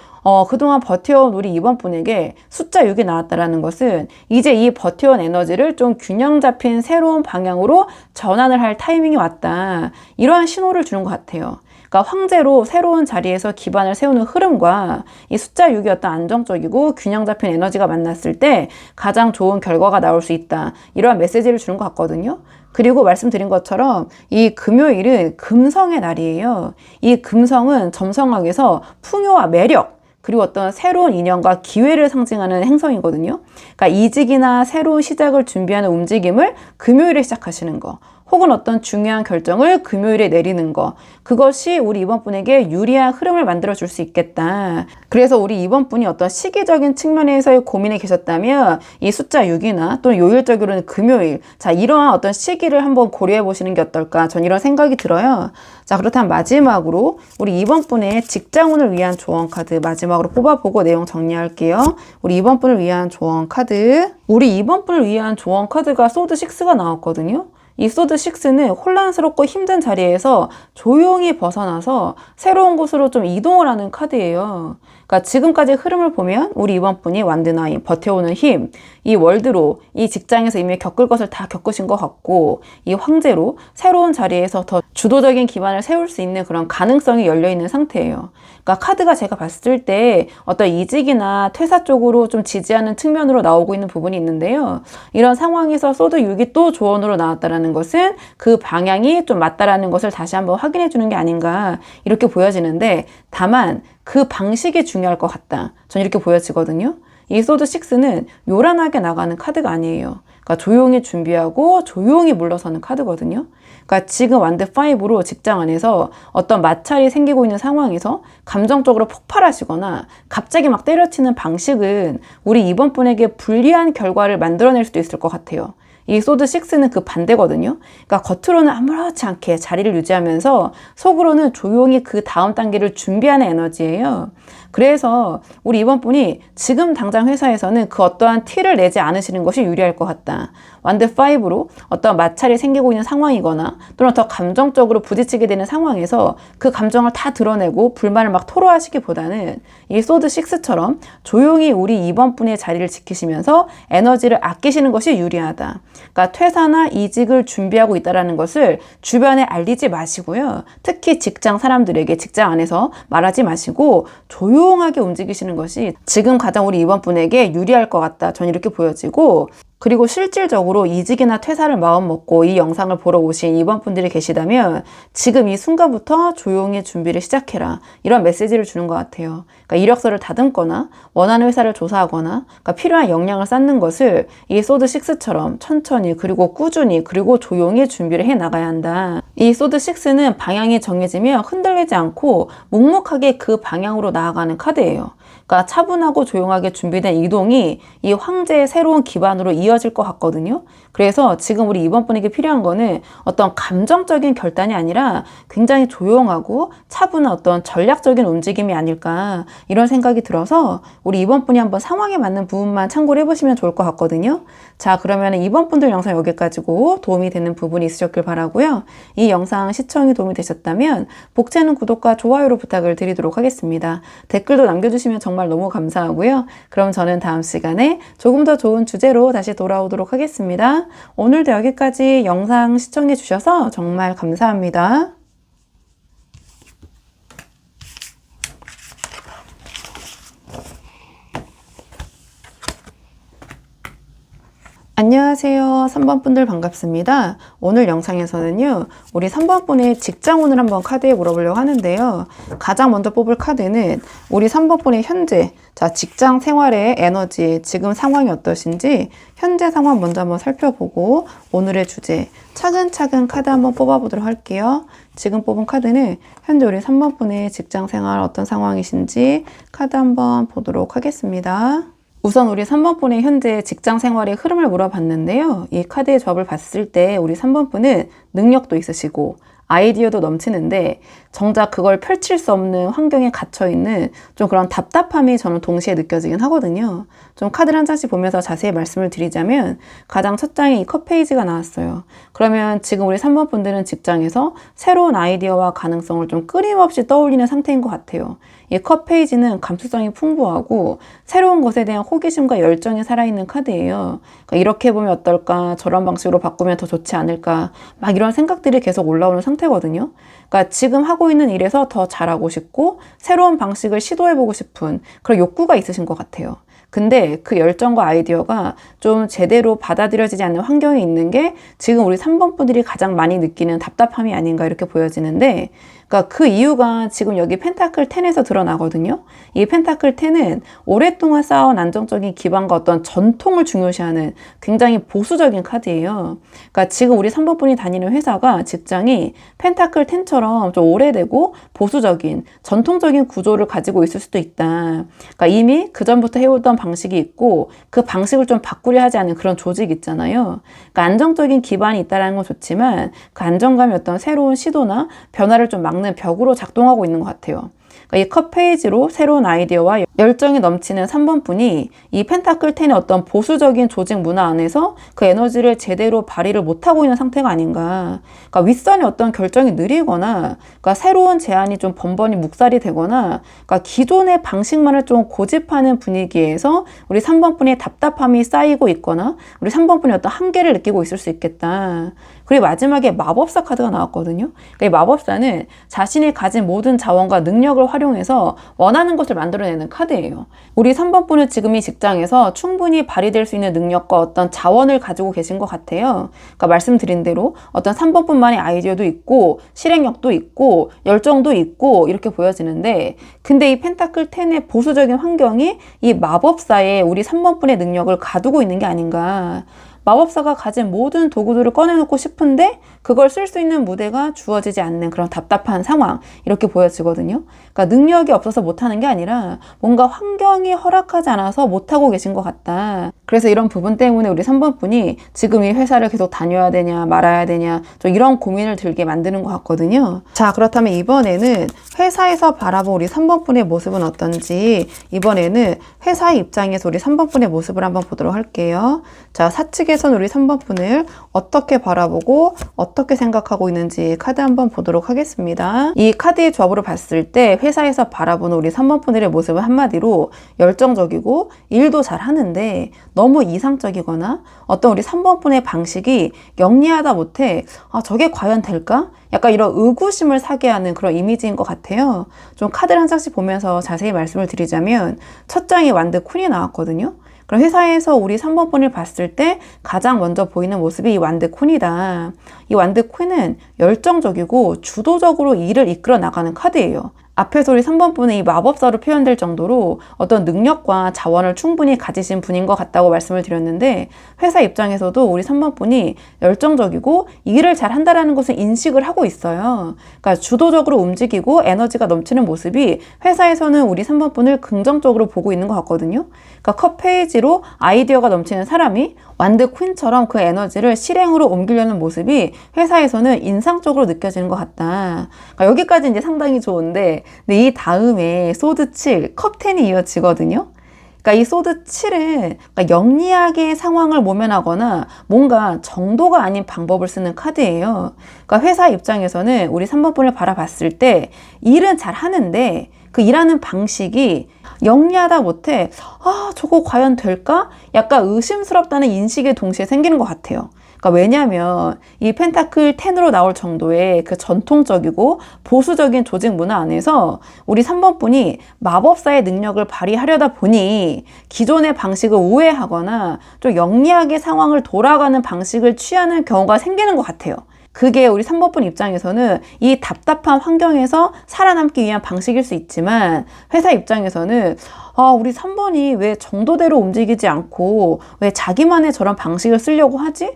그동안 버텨온 우리 이번 분에게 숫자 6이 나왔다라는 것은 이제 이 버텨온 에너지를 좀 균형 잡힌 새로운 방향으로 전환을 할 타이밍이 왔다. 이러한 신호를 주는 것 같아요. 그러니까 황제로 새로운 자리에서 기반을 세우는 흐름과 이 숫자 6이 어떤 안정적이고 균형 잡힌 에너지가 만났을 때 가장 좋은 결과가 나올 수 있다. 이러한 메시지를 주는 것 같거든요. 그리고 말씀드린 것처럼 이 금요일은 금성의 날이에요. 이 금성은 점성학에서 풍요와 매력, 그리고 어떤 새로운 인연과 기회를 상징하는 행성이거든요. 그러니까 이직이나 새로운 시작을 준비하는 움직임을 금요일에 시작하시는 거. 혹은 어떤 중요한 결정을 금요일에 내리는 거. 그것이 우리 이번 분에게 유리한 흐름을 만들어 줄 수 있겠다. 그래서 우리 이번 분이 어떤 시기적인 측면에서의 고민에 계셨다면 이 숫자 6이나 또는 요일적으로는 금요일. 자, 이러한 어떤 시기를 한번 고려해 보시는 게 어떨까. 전 이런 생각이 들어요. 자, 그렇다면 마지막으로 우리 이번 분의 직장운을 위한 조언 카드 마지막으로 뽑아보고 내용 정리할게요. 우리 이번 분을 위한 조언 카드. 우리 이번 분을 위한 조언 카드가 소드 6가 나왔거든요. 이 소드 6는 혼란스럽고 힘든 자리에서 조용히 벗어나서 새로운 곳으로 좀 이동을 하는 카드예요. 그러니까 지금까지 흐름을 보면 우리 이번 분이 완드9, 버텨오는 힘, 이 월드로 이 직장에서 이미 겪을 것을 다 겪으신 것 같고 이 황제로 새로운 자리에서 더 주도적인 기반을 세울 수 있는 그런 가능성이 열려있는 상태예요. 그러니까 카드가 제가 봤을 때 어떤 이직이나 퇴사 쪽으로 좀 지지하는 측면으로 나오고 있는 부분이 있는데요. 이런 상황에서 소드 6이 또 조언으로 나왔다는 것은 그 방향이 좀 맞다라는 것을 다시 한번 확인해 주는 게 아닌가 이렇게 보여지는데 다만 그 방식이 중요할 것 같다. 전 이렇게 보여지거든요. 이 소드 6는 요란하게 나가는 카드가 아니에요. 그러니까 조용히 준비하고 조용히 물러서는 카드거든요. 그러니까 지금 완드 5로 직장 안에서 어떤 마찰이 생기고 있는 상황에서 감정적으로 폭발하시거나 갑자기 막 때려치는 방식은 우리 이번 분에게 불리한 결과를 만들어낼 수도 있을 것 같아요. 이 소드 6는 그 반대거든요. 그러니까 겉으로는 아무렇지 않게 자리를 유지하면서 속으로는 조용히 그 다음 단계를 준비하는 에너지예요. 그래서 우리 이번 분이 지금 당장 회사에서는 그 어떠한 티를 내지 않으시는 것이 유리할 것 같다. 완드 5로 어떤 마찰이 생기고 있는 상황이거나 또는 더 감정적으로 부딪히게 되는 상황에서 그 감정을 다 드러내고 불만을 막 토로하시기보다는 이 소드 6처럼 조용히 우리 이번 분의 자리를 지키시면서 에너지를 아끼시는 것이 유리하다. 그러니까 퇴사나 이직을 준비하고 있다는 것을 주변에 알리지 마시고요. 특히 직장 사람들에게 직장 안에서 말하지 마시고 조용하게 움직이시는 것이 지금 가장 우리 이번 분에게 유리할 것 같다. 전 이렇게 보여지고 그리고 실질적으로 이직이나 퇴사를 마음먹고 이 영상을 보러 오신 이번 분들이 계시다면 지금 이 순간부터 조용히 준비를 시작해라. 이런 메시지를 주는 것 같아요. 그러니까 이력서를 다듬거나 원하는 회사를 조사하거나 그러니까 필요한 역량을 쌓는 것을 이 소드 6처럼 천천히 그리고 꾸준히 그리고 조용히 준비를 해 나가야 한다. 이 소드 6는 방향이 정해지면 흔들리지 않고 묵묵하게 그 방향으로 나아가는 카드예요. 그러니까 차분하고 조용하게 준비된 이동이 이 황제의 새로운 기반으로 이어질 것 같거든요. 그래서 지금 우리 이번 분에게 필요한 거는 어떤 감정적인 결단이 아니라 굉장히 조용하고 차분한 어떤 전략적인 움직임이 아닐까 이런 생각이 들어서 우리 이번 분이 한번 상황에 맞는 부분만 참고를 해보시면 좋을 것 같거든요. 자, 그러면 이번 분들 영상 여기까지고 도움이 되는 부분이 있으셨길 바라고요. 이 영상 시청이 도움이 되셨다면 복채는 구독과 좋아요로 부탁을 드리도록 하겠습니다. 댓글도 남겨주시면 정말 너무 감사하고요. 그럼 저는 다음 시간에 조금 더 좋은 주제로 다시 돌아오도록 하겠습니다. 오늘도 여기까지 영상 시청해 주셔서 정말 감사합니다. 안녕하세요. 3번 분들 반갑습니다. 오늘 영상에서는요, 우리 3번 분의 직장운을 한번 카드에 물어보려고 하는데요. 가장 먼저 뽑을 카드는 우리 3번 분의 현재, 자, 직장 생활의 에너지, 지금 상황이 어떠신지 현재 상황 먼저 한번 살펴보고 오늘의 주제, 차근차근 카드 한번 뽑아보도록 할게요. 지금 뽑은 카드는 현재 우리 3번 분의 직장 생활 어떤 상황이신지 카드 한번 보도록 하겠습니다. 우선 우리 3번 분의 현재 직장 생활의 흐름을 물어봤는데요. 이 카드의 조합을 봤을 때 우리 3번 분은 능력도 있으시고 아이디어도 넘치는데 정작 그걸 펼칠 수 없는 환경에 갇혀있는 좀 그런 답답함이 저는 동시에 느껴지긴 하거든요. 좀 카드를 한 장씩 보면서 자세히 말씀을 드리자면 가장 첫 장에 이 컵 페이지가 나왔어요. 그러면 지금 우리 3번 분들은 직장에서 새로운 아이디어와 가능성을 좀 끊임없이 떠올리는 상태인 것 같아요. 이 컵 페이지는 감수성이 풍부하고 새로운 것에 대한 호기심과 열정이 살아있는 카드예요. 그러니까 이렇게 보면 어떨까? 저런 방식으로 바꾸면 더 좋지 않을까? 막 이런 생각들이 계속 올라오는 상태거든요. 그러니까 지금 하고 있는 일에서 더 잘하고 싶고 새로운 방식을 시도해보고 싶은 그런 욕구가 있으신 것 같아요. 근데 그 열정과 아이디어가 좀 제대로 받아들여지지 않는 환경에 있는 게 지금 우리 3번 분들이 가장 많이 느끼는 답답함이 아닌가 이렇게 보여지는데, 그러니까 그 이유가 지금 여기 펜타클 10에서 드러나거든요. 이 펜타클 10은 오랫동안 쌓아온 안정적인 기반과 어떤 전통을 중요시하는 굉장히 보수적인 카드예요. 그러니까 지금 우리 3번 분이 다니는 회사가 직장이 펜타클 10처럼 좀 오래되고 보수적인 전통적인 구조를 가지고 있을 수도 있다. 그러니까 이미 그전부터 해오던 방식이 있고 그 방식을 좀 바꾸려 하지 않은 그런 조직이 있잖아요. 그러니까 안정적인 기반이 있다는 건 좋지만 그 안정감이 어떤 새로운 시도나 변화를 좀 막는 벽으로 작동하고 있는 것 같아요. 이 컵 페이지로 새로운 아이디어와 열정이 넘치는 3번 분이 이 펜타클 10의 어떤 보수적인 조직 문화 안에서 그 에너지를 제대로 발휘를 못하고 있는 상태가 아닌가. 그러니까 윗선의 어떤 결정이 느리거나 그러니까 새로운 제안이 좀 번번이 묵살이 되거나 그러니까 기존의 방식만을 좀 고집하는 분위기에서 우리 3번 분의 답답함이 쌓이고 있거나 우리 3번 분이 어떤 한계를 느끼고 있을 수 있겠다. 그리고 마지막에 마법사 카드가 나왔거든요. 그러니까 이 마법사는 자신이 가진 모든 자원과 능력을 활용해서 원하는 것을 만들어내는 카드예요. 우리 3번 분은 지금 이 직장에서 충분히 발휘될 수 있는 능력과 어떤 자원을 가지고 계신 것 같아요. 그러니까 말씀드린 대로 어떤 3번 분만의 아이디어도 있고 실행력도 있고 열정도 있고 이렇게 보여지는데, 근데 이 펜타클 10의 보수적인 환경이 이 마법사의 우리 3번 분의 능력을 가두고 있는 게 아닌가. 마법사가 가진 모든 도구들을 꺼내놓고 싶은데 그걸 쓸 수 있는 무대가 주어지지 않는 그런 답답한 상황, 이렇게 보여지거든요. 그러니까 능력이 없어서 못하는 게 아니라 뭔가 환경이 허락하지 않아서 못하고 계신 것 같다. 그래서 이런 부분 때문에 우리 3번 분이 지금 이 회사를 계속 다녀야 되냐 말아야 되냐 좀 이런 고민을 들게 만드는 것 같거든요. 자, 그렇다면 이번에는 회사에서 바라본 우리 3번 분의 모습은 어떤지, 이번에는 회사의 입장에서 우리 3번 분의 모습을 한번 보도록 할게요. 자, 사측에서는 우리 3번 분을 어떻게 바라보고 어떻게 생각하고 있는지 카드 한번 보도록 하겠습니다. 이 카드의 조합으로 봤을 때 회사에서 바라보는 우리 3번 분들의 모습은 한마디로 열정적이고 일도 잘 하는데 너무 이상적이거나 어떤 우리 3번 분의 방식이 영리하다 못해 저게 과연 될까? 약간 이런 의구심을 사게 하는 그런 이미지인 것 같아요. 좀 카드를 한 장씩 보면서 자세히 말씀을 드리자면 첫 장에 완드 퀸이 나왔거든요. 그럼 회사에서 우리 3번 분을 봤을 때 가장 먼저 보이는 모습이 이 완드 퀸이다. 이 완드 퀸은 열정적이고 주도적으로 일을 이끌어 나가는 카드예요. 앞에서 우리 3번 분은 이 마법사로 표현될 정도로 어떤 능력과 자원을 충분히 가지신 분인 것 같다고 말씀을 드렸는데, 회사 입장에서도 우리 3번 분이 열정적이고 일을 잘 한다는 것을 인식을 하고 있어요. 그러니까 주도적으로 움직이고 에너지가 넘치는 모습이 회사에서는 우리 3번 분을 긍정적으로 보고 있는 것 같거든요. 그러니까 컵 페이지로 아이디어가 넘치는 사람이 완드 퀸처럼 그 에너지를 실행으로 옮기려는 모습이 회사에서는 인상적으로 느껴지는 것 같다. 그러니까 여기까지 이제 상당히 좋은데, 근데 이 다음에 소드 7, 컵 10이 이어지거든요. 그러니까 이 소드 7은 그러니까 영리하게 상황을 모면하거나 뭔가 정도가 아닌 방법을 쓰는 카드예요. 그러니까 회사 입장에서는 우리 3번 분을 바라봤을 때 일은 잘 하는데 그 일하는 방식이 영리하다 못해 저거 과연 될까? 약간 의심스럽다는 인식이 동시에 생기는 것 같아요. 그러니까 왜냐하면 이 펜타클 10으로 나올 정도의 그 전통적이고 보수적인 조직 문화 안에서 우리 3번 분이 마법사의 능력을 발휘하려다 보니 기존의 방식을 우회하거나 좀 영리하게 상황을 돌아가는 방식을 취하는 경우가 생기는 것 같아요. 그게 우리 3번 분 입장에서는 이 답답한 환경에서 살아남기 위한 방식일 수 있지만 회사 입장에서는 우리 3번이 왜 정도대로 움직이지 않고 왜 자기만의 저런 방식을 쓰려고 하지?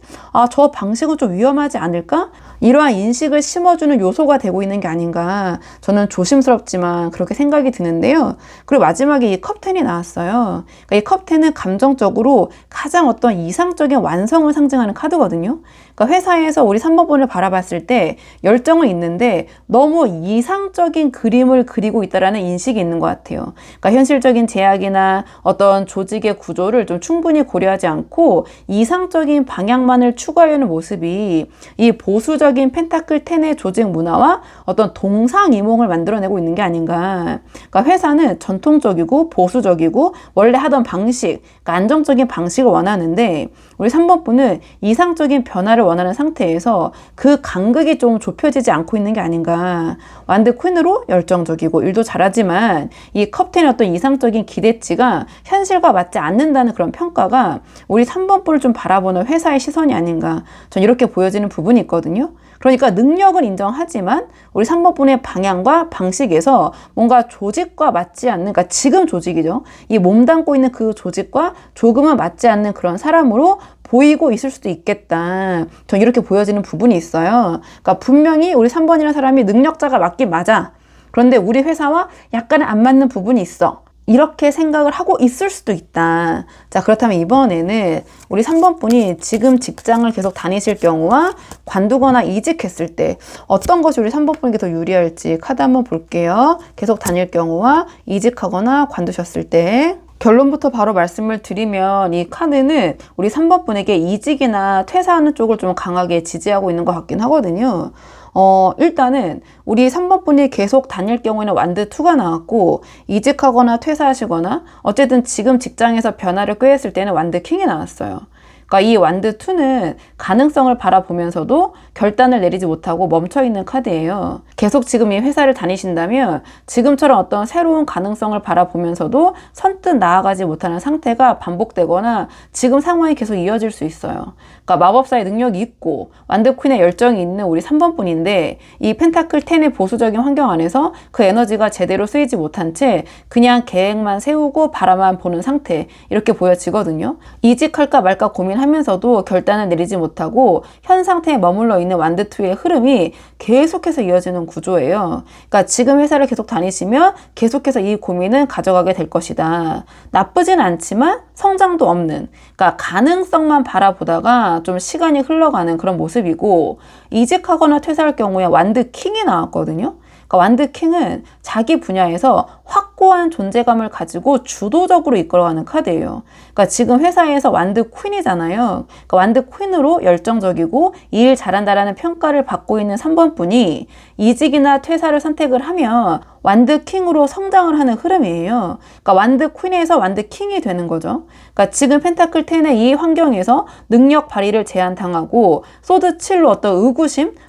저 방식은 좀 위험하지 않을까? 이러한 인식을 심어주는 요소가 되고 있는 게 아닌가. 저는 조심스럽지만 그렇게 생각이 드는데요. 그리고 마지막에 이 컵10이 나왔어요. 그러니까 이 컵10은 감정적으로 가장 어떤 이상적인 완성을 상징하는 카드거든요. 그러니까 회사에서 우리 3번 분을 바라봤을 때 열정은 있는데 너무 이상적인 그림을 그리고 있다라는 인식이 있는 것 같아요. 그러니까 현실적인 제약이나 어떤 조직의 구조를 좀 충분히 고려하지 않고 이상적인 방향만을 추구하려는 모습이 이 보수적인 펜타클 10의 조직 문화와 어떤 동상이몽을 만들어내고 있는 게 아닌가. 그러니까 회사는 전통적이고 보수적이고 원래 하던 방식, 그러니까 안정적인 방식을 원하는데 우리 3번 분은 이상적인 변화를 원하는 상태에서 그 간극이 좀 좁혀지지 않고 있는 게 아닌가. 완드 퀸으로 열정적이고 일도 잘하지만 이 컵10의 어떤 이상적인 기대치가 현실과 맞지 않는다는 그런 평가가 우리 3번 분을 좀 바라보는 회사의 시선이 아닌가. 전 이렇게 보여지는 부분이 있거든요. 그러니까 능력은 인정하지만 우리 3번 분의 방향과 방식에서 뭔가 조직과 맞지 않는, 그러니까 지금 조직이죠. 이 몸담고 있는 그 조직과 조금은 맞지 않는 그런 사람으로 보이고 있을 수도 있겠다. 전 이렇게 보여지는 부분이 있어요. 그러니까 분명히 우리 3번이라는 사람이 능력자가 맞긴 맞아. 그런데 우리 회사와 약간은 안 맞는 부분이 있어. 이렇게 생각을 하고 있을 수도 있다. 자, 그렇다면 이번에는 우리 3번 분이 지금 직장을 계속 다니실 경우와 관두거나 이직했을 때 어떤 것이 우리 3번 분에게 더 유리할지 카드 한번 볼게요. 계속 다닐 경우와 이직하거나 관두셨을 때. 결론부터 바로 말씀을 드리면 이 카드는 우리 3번 분에게 이직이나 퇴사하는 쪽을 좀 강하게 지지하고 있는 것 같긴 하거든요. 일단은 우리 3번 분이 계속 다닐 경우에는 완드 2가 나왔고 이직하거나 퇴사하시거나 어쨌든 지금 직장에서 변화를 꾀했을 때는 완드 킹이 나왔어요. 그러니까 이 완드 2는 가능성을 바라보면서도 결단을 내리지 못하고 멈춰있는 카드예요. 계속 지금 이 회사를 다니신다면 지금처럼 어떤 새로운 가능성을 바라보면서도 선뜻 나아가지 못하는 상태가 반복되거나 지금 상황이 계속 이어질 수 있어요. 그러니까 마법사의 능력이 있고 완드 퀸의 열정이 있는 우리 3번 분인데 이 펜타클 10의 보수적인 환경 안에서 그 에너지가 제대로 쓰이지 못한 채 그냥 계획만 세우고 바라만 보는 상태, 이렇게 보여지거든요. 이직할까 말까 고민하면서도 결단을 내리지 못하고 현 상태에 머물러 있는 완드 2의 흐름이 계속해서 이어지는 구조예요. 그러니까 지금 회사를 계속 다니시면 계속해서 이 고민은 가져가게 될 것이다. 나쁘진 않지만 성장도 없는, 그러니까 가능성만 바라보다가 좀 시간이 흘러가는 그런 모습이고, 이직하거나 퇴사할 경우에 완드 킹이 나왔거든요. 그러니까 완드 킹은 자기 분야에서 확고한 존재감을 가지고 주도적으로 이끌어가는 카드예요. 그러니까 지금 회사에서 완드 퀸이잖아요. 그러니까 완드 퀸으로 열정적이고 일 잘한다라는 평가를 받고 있는 3번 분이 이직이나 퇴사를 선택을 하면 완드 킹으로 성장을 하는 흐름이에요. 그러니까 완드 퀸에서 완드 킹이 되는 거죠. 그러니까 지금 펜타클 10의 이 환경에서 능력 발휘를 제한당하고 소드 7로 어떤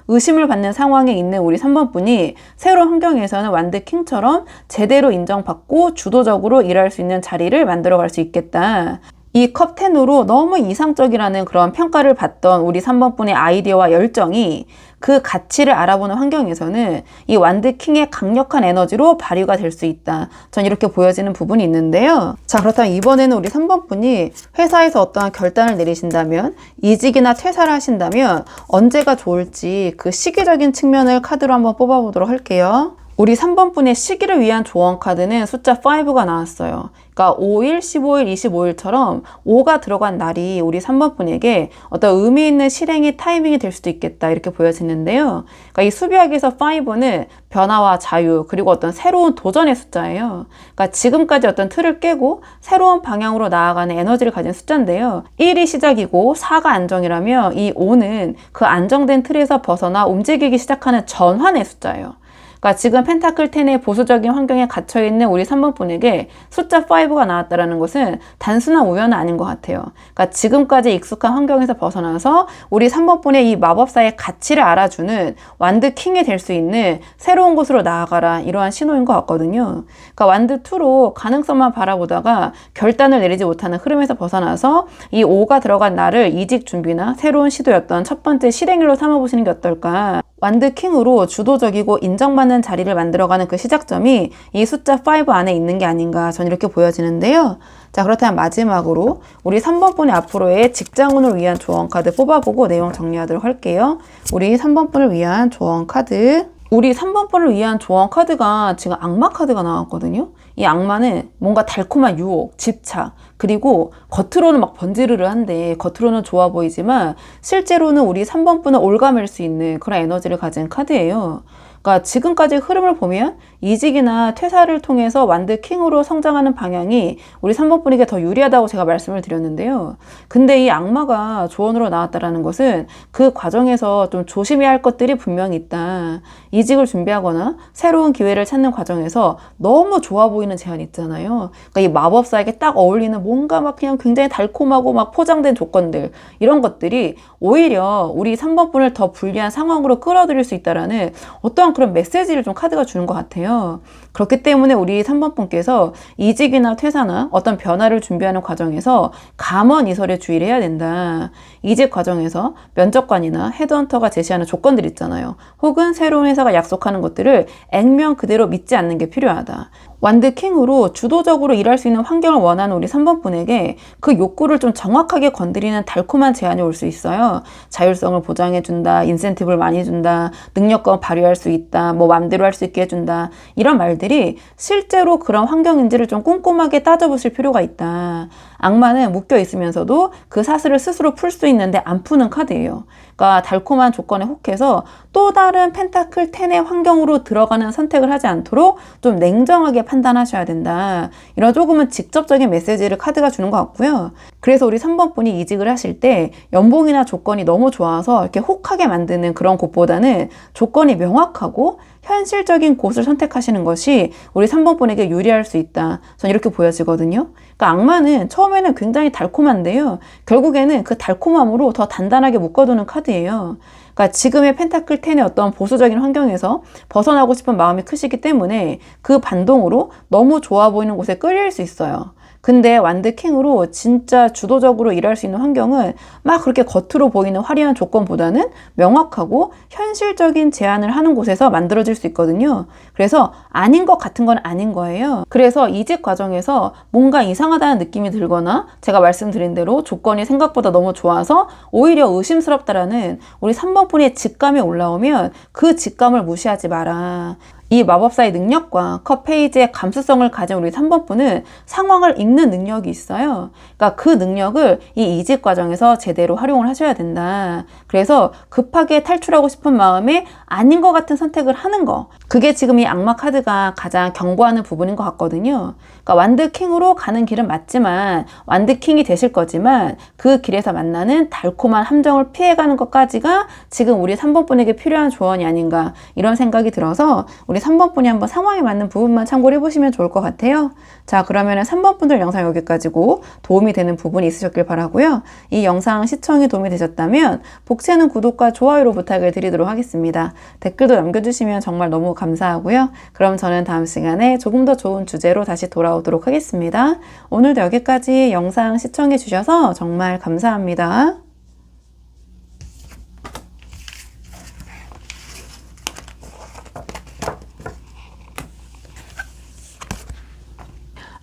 의심을 받는 상황에 있는 우리 3번 분이 새로운 환경에서는 완드 킹처럼 제대로 인정받고 주도적으로 일할 수 있는 자리를 만들어갈 수 있겠다. 이 컵10으로 너무 이상적이라는 그런 평가를 받던 우리 3번 분의 아이디어와 열정이 그 가치를 알아보는 환경에서는 이 완드 킹의 강력한 에너지로 발휘가 될 수 있다. 전 이렇게 보여지는 부분이 있는데요. 자, 그렇다면 이번에는 우리 3번 분이 회사에서 어떠한 결단을 내리신다면, 이직이나 퇴사를 하신다면 언제가 좋을지 그 시기적인 측면을 카드로 한번 뽑아보도록 할게요. 우리 3번 분의 시기를 위한 조언 카드는 숫자 5가 나왔어요. 그러니까 5일, 15일, 25일처럼 5가 들어간 날이 우리 3번 분에게 어떤 의미 있는 실행의 타이밍이 될 수도 있겠다, 이렇게 보여지는데요. 그러니까 이 수비학에서 5는 변화와 자유, 그리고 어떤 새로운 도전의 숫자예요. 그러니까 지금까지 어떤 틀을 깨고 새로운 방향으로 나아가는 에너지를 가진 숫자인데요. 1이 시작이고 4가 안정이라면 이 5는 그 안정된 틀에서 벗어나 움직이기 시작하는 전환의 숫자예요. 그러니까 지금 펜타클 10의 보수적인 환경에 갇혀있는 우리 3번 분에게 숫자 5가 나왔다는 것은 단순한 우연은 아닌 것 같아요. 그러니까 지금까지 익숙한 환경에서 벗어나서 우리 3번 분의 이 마법사의 가치를 알아주는 완드 킹이 될 수 있는 새로운 곳으로 나아가라, 이러한 신호인 것 같거든요. 그러니까 완드 2로 가능성만 바라보다가 결단을 내리지 못하는 흐름에서 벗어나서 이 5가 들어간 날을 이직 준비나 새로운 시도였던 첫 번째 실행일로 삼아보시는 게 어떨까. 완드 킹으로 주도적이고 인정받는 자리를 만들어가는 그 시작점이 이 숫자 5 안에 있는 게 아닌가 저는 이렇게 보여지는데요. 자, 그렇다면 마지막으로 우리 3번 분의 앞으로의 직장운을 위한 조언 카드 뽑아보고 내용 정리하도록 할게요. 우리 3번 분을 위한 조언 카드. 우리 3번 분을 위한 조언 카드가 지금 악마 카드가 나왔거든요. 이 악마는 뭔가 달콤한 유혹, 집착, 그리고 겉으로는 막 번지르르한데 겉으로는 좋아 보이지만 실제로는 우리 3번 분을 올가맬 수 있는 그런 에너지를 가진 카드예요. 그러니까 지금까지 흐름을 보면 이직이나 퇴사를 통해서 완드 킹으로 성장하는 방향이 우리 3번 분에게 더 유리하다고 제가 말씀을 드렸는데요. 근데 이 악마가 조언으로 나왔다라는 것은 그 과정에서 좀 조심해야 할 것들이 분명히 있다. 이직을 준비하거나 새로운 기회를 찾는 과정에서 너무 좋아 보이는 제안이 있잖아요. 그러니까 이 마법사에게 딱 어울리는 뭔가 막 그냥 굉장히 달콤하고 막 포장된 조건들, 이런 것들이 오히려 우리 3번 분을 더 불리한 상황으로 끌어들일 수 있다라는 어떠한 그런 메시지를 좀 카드가 주는 것 같아요. 그렇기 때문에 우리 3번 분께서 이직이나 퇴사나 어떤 변화를 준비하는 과정에서 감언이설에 주의를 해야 된다. 이직 과정에서 면접관이나 헤드헌터가 제시하는 조건들 있잖아요. 혹은 새로운 회사가 약속하는 것들을 액면 그대로 믿지 않는 게 필요하다. 완드 킹으로 주도적으로 일할 수 있는 환경을 원하는 우리 3번 분에게 그 욕구를 좀 정확하게 건드리는 달콤한 제안이 올 수 있어요. 자율성을 보장해준다, 인센티브를 많이 준다, 능력껏 발휘할 수 있다, 뭐 맘대로 할 수 있게 해준다, 이런 말들이 실제로 그런 환경인지를 좀 꼼꼼하게 따져보실 필요가 있다. 악마는 묶여 있으면서도 그 사슬을 스스로 풀 수 있는데 안 푸는 카드예요. 그러니까 달콤한 조건에 혹해서 또 다른 펜타클 10의 환경으로 들어가는 선택을 하지 않도록 좀 냉정하게 판단하셔야 된다. 이런 조금은 직접적인 메시지를 카드가 주는 것 같고요. 그래서 우리 3번 분이 이직을 하실 때 연봉이나 조건이 너무 좋아서 이렇게 혹하게 만드는 그런 곳보다는 조건이 명확하고 현실적인 곳을 선택하시는 것이 우리 3번 분에게 유리할 수 있다. 전 이렇게 보여지거든요. 그러니까 악마는 처음에는 굉장히 달콤한데요. 결국에는 그 달콤함으로 더 단단하게 묶어두는 카드예요. 그러니까 지금의 펜타클 10의 어떤 보수적인 환경에서 벗어나고 싶은 마음이 크시기 때문에 그 반동으로 너무 좋아 보이는 곳에 끌릴 수 있어요. 근데 완드 킹으로 진짜 주도적으로 일할 수 있는 환경은 막 그렇게 겉으로 보이는 화려한 조건보다는 명확하고 현실적인 제안을 하는 곳에서 만들어질 수 있거든요. 그래서 아닌 것 같은 건 아닌 거예요. 그래서 이직 과정에서 뭔가 이상하다는 느낌이 들거나 제가 말씀드린 대로 조건이 생각보다 너무 좋아서 오히려 의심스럽다라는 우리 3번 분의 직감이 올라오면 그 직감을 무시하지 마라. 이 마법사의 능력과 컵 페이지의 감수성을 가진 우리 3번 분은 상황을 읽는 능력이 있어요. 그러니까 그 능력을 이 이직 과정에서 제대로 활용을 하셔야 된다. 그래서 급하게 탈출하고 싶은 마음에 아닌 것 같은 선택을 하는 거. 그게 지금 이 악마 카드가 가장 경고하는 부분인 것 같거든요. 그러니까 완드 킹으로 가는 길은 맞지만 완드 킹이 되실 거지만 그 길에서 만나는 달콤한 함정을 피해가는 것까지가 지금 우리 3번 분에게 필요한 조언이 아닌가, 이런 생각이 들어서 우리 3번 분이 한번 상황에 맞는 부분만 참고를 해보시면 좋을 것 같아요. 자, 그러면은 3번 분들 영상 여기까지고 도움이 되는 부분이 있으셨길 바라고요. 이 영상 시청이 도움이 되셨다면 복채는 구독과 좋아요로 부탁을 드리도록 하겠습니다. 댓글도 남겨주시면 정말 너무 감사하고요. 그럼 저는 다음 시간에 조금 더 좋은 주제로 다시 돌아오도록 하겠습니다. 오늘도 여기까지 영상 시청해 주셔서 정말 감사합니다.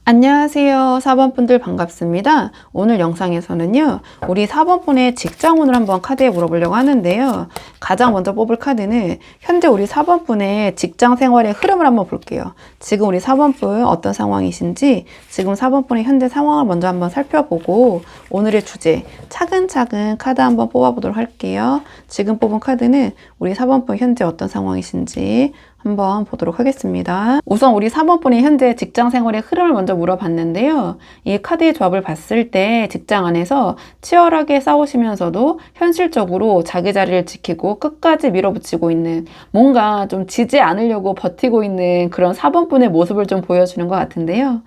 안녕하세요. 4번 분들 반갑습니다. 오늘 영상에서는요, 우리 4번 분의 직장운을 한번 카드에 물어보려고 하는데요. 가장 먼저 뽑을 카드는 현재 우리 4번 분의 직장 생활의 흐름을 한번 볼게요. 지금 우리 4번 분 어떤 상황이신지, 지금 4번 분의 현재 상황을 먼저 한번 살펴보고 오늘의 주제 차근차근 카드 한번 뽑아보도록 할게요. 지금 뽑은 카드는 우리 4번 분 현재 어떤 상황이신지 한번 보도록 하겠습니다. 우선 우리 4번 분이 현재 직장 생활의 흐름을 먼저 물어봤는데요. 이 카드의 조합을 봤을 때 직장 안에서 치열하게 싸우시면서도 현실적으로 자기 자리를 지키고 끝까지 밀어붙이고 있는, 뭔가 좀 지지 않으려고 버티고 있는 그런 4번 분의 모습을 좀 보여주는 것 같은데요.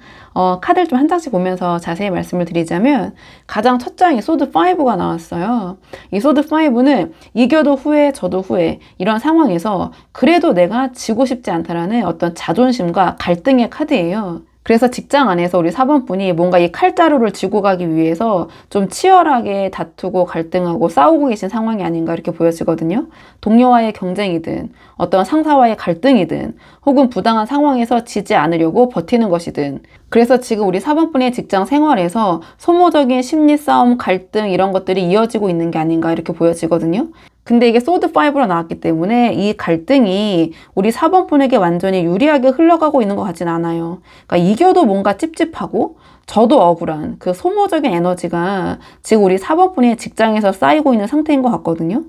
카드를 좀 한 장씩 보면서 자세히 말씀을 드리자면 가장 첫 장이 소드 5가 나왔어요. 이 소드 5는 이겨도 후회, 져도 후회, 이런 상황에서 그래도 내가 지고 싶지 않다라는 어떤 자존심과 갈등의 카드예요. 그래서 직장 안에서 우리 4번분이 뭔가 이 칼자루를 쥐고 가기 위해서 좀 치열하게 다투고 갈등하고 싸우고 계신 상황이 아닌가 이렇게 보여지거든요. 동료와의 경쟁이든 어떤 상사와의 갈등이든 혹은 부당한 상황에서 지지 않으려고 버티는 것이든, 그래서 지금 우리 4번분의 직장 생활에서 소모적인 심리 싸움, 갈등 이런 것들이 이어지고 있는 게 아닌가 이렇게 보여지거든요. 근데 이게 소드5로 나왔기 때문에 이 갈등이 우리 4번분에게 완전히 유리하게 흘러가고 있는 것 같진 않아요. 그러니까 이겨도 뭔가 찝찝하고 저도 억울한 그 소모적인 에너지가 지금 우리 4번분의 직장에서 쌓이고 있는 상태인 것 같거든요.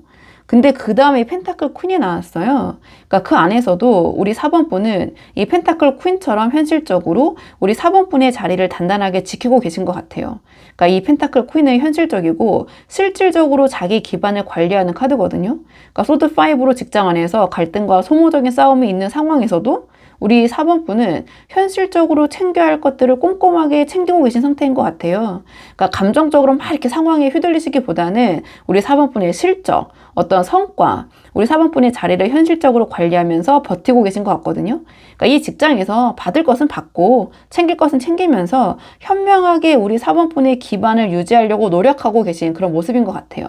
근데 그 다음에 이 펜타클 퀸이 나왔어요. 그러니까 그 안에서도 우리 4번분은 이 펜타클 퀸처럼 현실적으로 우리 4번분의 자리를 단단하게 지키고 계신 것 같아요. 그러니까 이 펜타클 퀸은 현실적이고 실질적으로 자기 기반을 관리하는 카드거든요. 그러니까 소드5로 직장 안에서 갈등과 소모적인 싸움이 있는 상황에서도 우리 4번분은 현실적으로 챙겨야 할 것들을 꼼꼼하게 챙기고 계신 상태인 것 같아요. 그러니까 감정적으로 막 이렇게 상황에 휘둘리시기보다는 우리 4번분의 실적, 어떤 성과, 우리 4번분의 자리를 현실적으로 관리하면서 버티고 계신 것 같거든요. 그러니까 이 직장에서 받을 것은 받고 챙길 것은 챙기면서 현명하게 우리 4번분의 기반을 유지하려고 노력하고 계신 그런 모습인 것 같아요.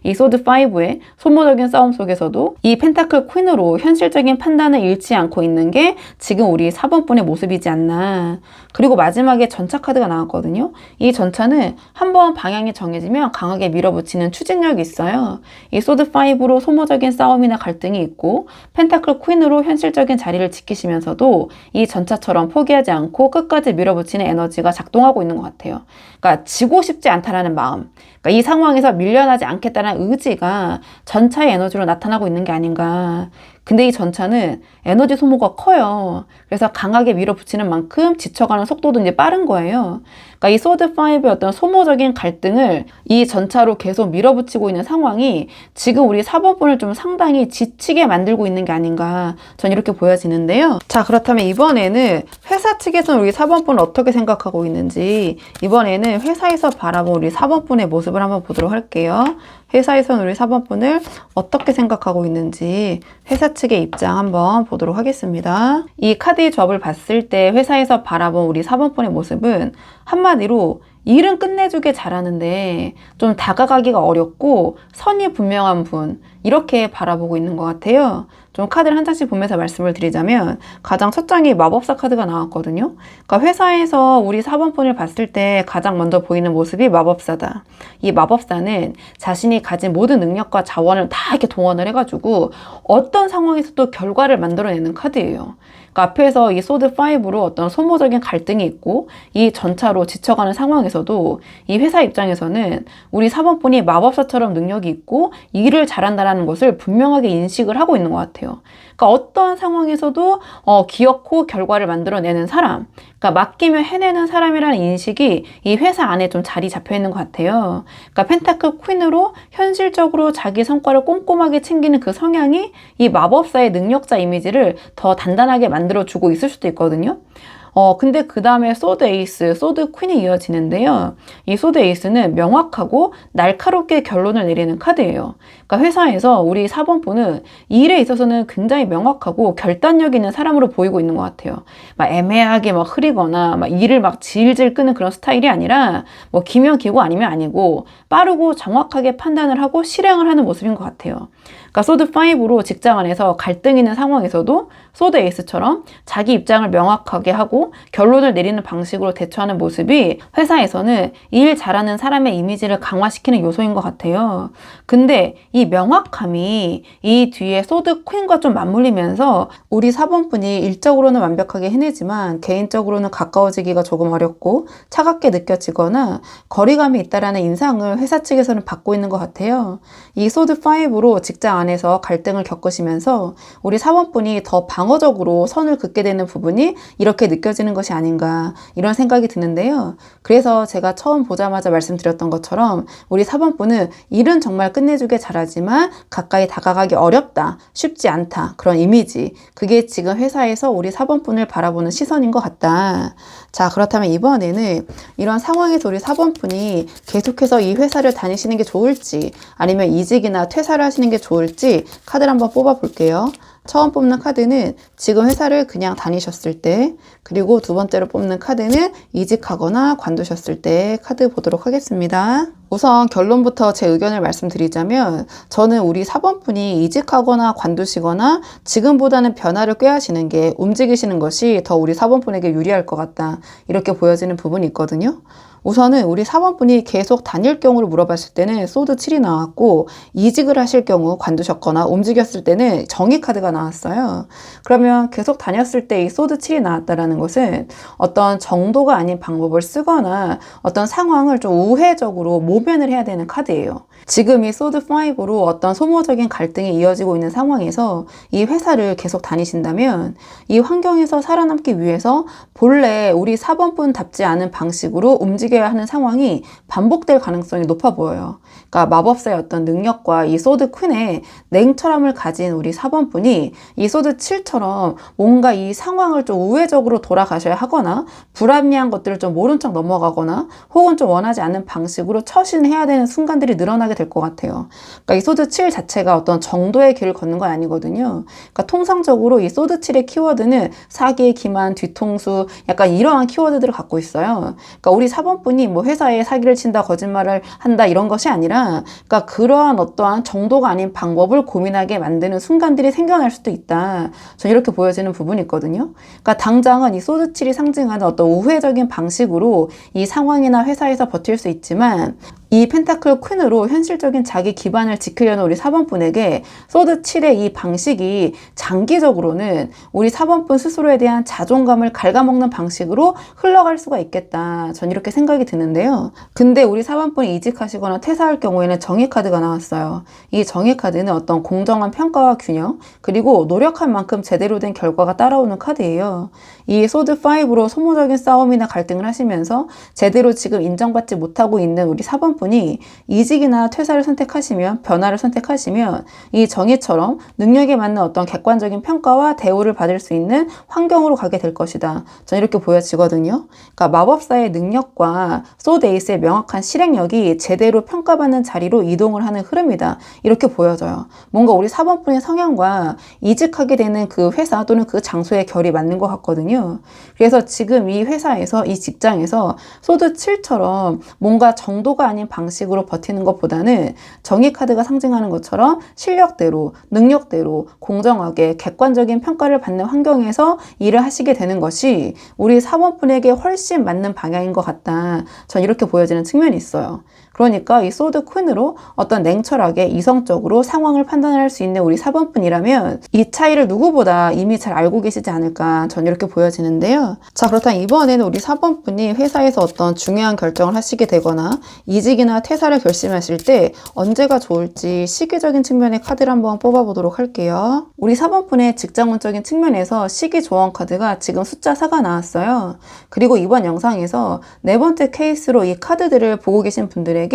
이 소드5의 소모적인 싸움 속에서도 이 펜타클 퀸으로 현실적인 판단을 잃지 않고 있는 게 지금 우리 4번분의 모습이지 않나. 그리고 마지막에 전차 카드가 나왔거든요. 이 전차는 한번 방향이 정해지면 강하게 밀어붙이는 추진력이 있어요. 이 소드5로 소모적인 싸움이나 갈등이 있고 펜타클 퀸으로 현실적인 자리를 지키시면서도 이 전차처럼 포기하지 않고 끝까지 밀어붙이는 에너지가 작동하고 있는 것 같아요. 그러니까 지고 싶지 않다라는 마음, 그러니까 이 상황에서 밀려나지 않겠다는 의지가 전차의 에너지로 나타나고 있는 게 아닌가. 근데 이 전차는 에너지 소모가 커요. 그래서 강하게 밀어붙이는 만큼 지쳐가는 속도도 이제 빠른 거예요. 그러니까 이 소드5의 어떤 소모적인 갈등을 이 전차로 계속 밀어붙이고 있는 상황이 지금 우리 4번분을 좀 상당히 지치게 만들고 있는 게 아닌가, 전 이렇게 보여지는데요. 자, 그렇다면 이번에는 회사 측에서는 우리 4번분을 어떻게 생각하고 있는지, 이번에는 회사에서 바라본 우리 4번분의 모습을 한번 보도록 할게요. 회사에서는 우리 4번분을 어떻게 생각하고 있는지 회사 측의 입장 한번 보도록 하겠습니다. 이 카드의 조합을 봤을 때 회사에서 바라본 우리 4번분의 모습은 한마디로 일은 끝내주게 잘하는데 좀 다가가기가 어렵고 선이 분명한 분, 이렇게 바라보고 있는 것 같아요. 좀 카드를 한 장씩 보면서 말씀을 드리자면 가장 첫 장이 마법사 카드가 나왔거든요. 그러니까 회사에서 우리 4번분을 봤을 때 가장 먼저 보이는 모습이 마법사다. 이 마법사는 자신이 가진 모든 능력과 자원을 다 이렇게 동원을 해가지고 어떤 상황에서도 결과를 만들어내는 카드예요. 그러니까 앞에서 이 소드5로 어떤 소모적인 갈등이 있고 이 전차로 지쳐가는 상황에서도 이 회사 입장에서는 우리 4번분이 마법사처럼 능력이 있고 일을 잘한다는 것을 분명하게 인식을 하고 있는 것 같아요. 그러니까 어떤 상황에서도 기어코 결과를 만들어내는 사람, 그러니까 맡기면 해내는 사람이라는 인식이 이 회사 안에 좀 자리 잡혀 있는 것 같아요. 그러니까 펜타클 퀸으로 현실적으로 자기 성과를 꼼꼼하게 챙기는 그 성향이 이 마법사의 능력자 이미지를 더 단단하게 만들어주고 있을 수도 있거든요. 근데 그 다음에 소드 에이스, 소드 퀸이 이어지는데요. 이 소드 에이스는 명확하고 날카롭게 결론을 내리는 카드예요. 그러니까 회사에서 우리 4번분은 일에 있어서는 굉장히 명확하고 결단력 있는 사람으로 보이고 있는 것 같아요. 막 애매하게 막 흐리거나 막 일을 막 질질 끄는 그런 스타일이 아니라 뭐 기면 기고 아니면 아니고 빠르고 정확하게 판단을 하고 실행을 하는 모습인 것 같아요. 그러니까 소드5로 직장 안에서 갈등 있는 상황에서도 소드 에이스처럼 자기 입장을 명확하게 하고 결론을 내리는 방식으로 대처하는 모습이 회사에서는 일 잘하는 사람의 이미지를 강화시키는 요소인 것 같아요. 근데 이 명확함이 이 뒤에 소드 퀸과 좀 맞물리면서 우리 4번분이 일적으로는 완벽하게 해내지만 개인적으로는 가까워지기가 조금 어렵고 차갑게 느껴지거나 거리감이 있다라는 인상을 회사 측에서는 받고 있는 것 같아요. 이 소드5로 직장 안에서 갈등을 겪으시면서 우리 4번분이 더 방어적으로 선을 긋게 되는 부분이 이렇게 느껴지는 것이 아닌가, 이런 생각이 드는데요. 그래서 제가 처음 보자마자 말씀드렸던 것처럼 우리 4번분은 일은 정말 끝내주게 잘하지만 가까이 다가가기 어렵다, 쉽지 않다, 그런 이미지, 그게 지금 회사에서 우리 4번분을 바라보는 시선인 것 같다. 자, 그렇다면 이번에는 이런 상황에서 우리 4번분이 계속해서 이 회사를 다니시는 게 좋을지 아니면 이직이나 퇴사를 하시는 게 좋을지 카드를 한번 뽑아 볼게요. 처음 뽑는 카드는 지금 회사를 그냥 다니셨을 때, 그리고 두 번째로 뽑는 카드는 이직하거나 관두셨을 때 카드 보도록 하겠습니다. 우선 결론부터 제 의견을 말씀드리자면, 저는 우리 4번분이 이직하거나 관두시거나 지금보다는 변화를 꾀하시는 게, 움직이시는 것이 더 우리 4번분에게 유리할 것 같다, 이렇게 보여지는 부분이 있거든요. 우선은 우리 4번분이 계속 다닐 경우를 물어봤을 때는 소드 7이 나왔고, 이직을 하실 경우 관두셨거나 움직였을 때는 정의 카드가 나왔어요. 그러면 계속 다녔을 때 이 소드 7이 나왔다라는 것은 어떤 정도가 아닌 방법을 쓰거나 어떤 상황을 좀 우회적으로 모면을 해야 되는 카드예요. 지금 이 소드 5로 어떤 소모적인 갈등이 이어지고 있는 상황에서 이 회사를 계속 다니신다면, 이 환경에서 살아남기 위해서 본래 우리 4번분답지 않은 방식으로 움직여야 하는 상황이 반복될 가능성이 높아 보여요. 그러니까 마법사의 어떤 능력과 이 소드 퀸의 냉철함을 가진 우리 4번분이 이 소드 7처럼 뭔가 이 상황을 좀 우회적으로 돌아가셔야 하거나, 불합리한 것들을 좀 모른 척 넘어가거나, 혹은 좀 원하지 않는 방식으로 처신해야 되는 순간들이 늘어나게 될 것 같아요. 그러니까 이 소드 7 자체가 어떤 정도의 길을 걷는 건 아니거든요. 그러니까 통상적으로 이 소드 7의 키워드는 사기, 기만, 뒤통수, 약간 이러한 키워드들을 갖고 있어요. 그러니까 우리 4번분이 뭐 회사에 사기를 친다, 거짓말을 한다, 이런 것이 아니라, 그러니까 그러한 어떠한 정도가 아닌 방법을 고민하게 만드는 순간들이 생겨날 수도 있다, 전 이렇게 보여지는 부분이 있거든요. 그러니까 당장은 이 소드 7이 상징하는 어떤 우회적인 방식으로 이 상황이나 회사에서 버틸 수 있지만, 이 펜타클 퀸으로 현실적인 자기 기반을 지키려는 우리 4번분에게 소드 7의 이 방식이 장기적으로는 우리 4번분 스스로에 대한 자존감을 갉아먹는 방식으로 흘러갈 수가 있겠다, 전 이렇게 생각이 드는데요. 근데 우리 4번분이 이직하시거나 퇴사할 경우에는 정의 카드가 나왔어요. 이 정의 카드는 어떤 공정한 평가와 균형, 그리고 노력한 만큼 제대로 된 결과가 따라오는 카드예요. 이 소드 5로 소모적인 싸움이나 갈등을 하시면서 제대로 지금 인정받지 못하고 있는 우리 4번분이 이직이나 퇴사를 선택하시면, 변화를 선택하시면 이 정의처럼 능력에 맞는 어떤 객관적인 평가와 대우를 받을 수 있는 환경으로 가게 될 것이다, 전 이렇게 보여지거든요. 그러니까 마법사의 능력과 소드 에이스의 명확한 실행력이 제대로 평가받는 자리로 이동을 하는 흐름이다, 이렇게 보여져요. 뭔가 우리 4번분의 성향과 이직하게 되는 그 회사 또는 그 장소의 결이 맞는 것 같거든요. 그래서 지금 이 회사에서, 이 직장에서 소드 7처럼 뭔가 정도가 아닌 방식으로 버티는 것보다는 정의 카드가 상징하는 것처럼 실력대로, 능력대로 공정하게 객관적인 평가를 받는 환경에서 일을 하시게 되는 것이 우리 4번분에게 훨씬 맞는 방향인 것 같다, 전 이렇게 보여지는 측면이 있어요. 그러니까 이 소드 퀸으로 어떤 냉철하게 이성적으로 상황을 판단할 수 있는 우리 4번분이라면 이 차이를 누구보다 이미 잘 알고 계시지 않을까, 전 이렇게 보여지는데요. 자, 그렇다면 이번에는 우리 4번분이 회사에서 어떤 중요한 결정을 하시게 되거나 이직이나 퇴사를 결심하실 때 언제가 좋을지 시기적인 측면의 카드를 한번 뽑아보도록 할게요. 우리 4번분의 직장운적인 측면에서 시기 조언 카드가 지금 숫자 4가 나왔어요. 그리고 이번 영상에서 네 번째 케이스로 이 카드들을 보고 계신 분들에게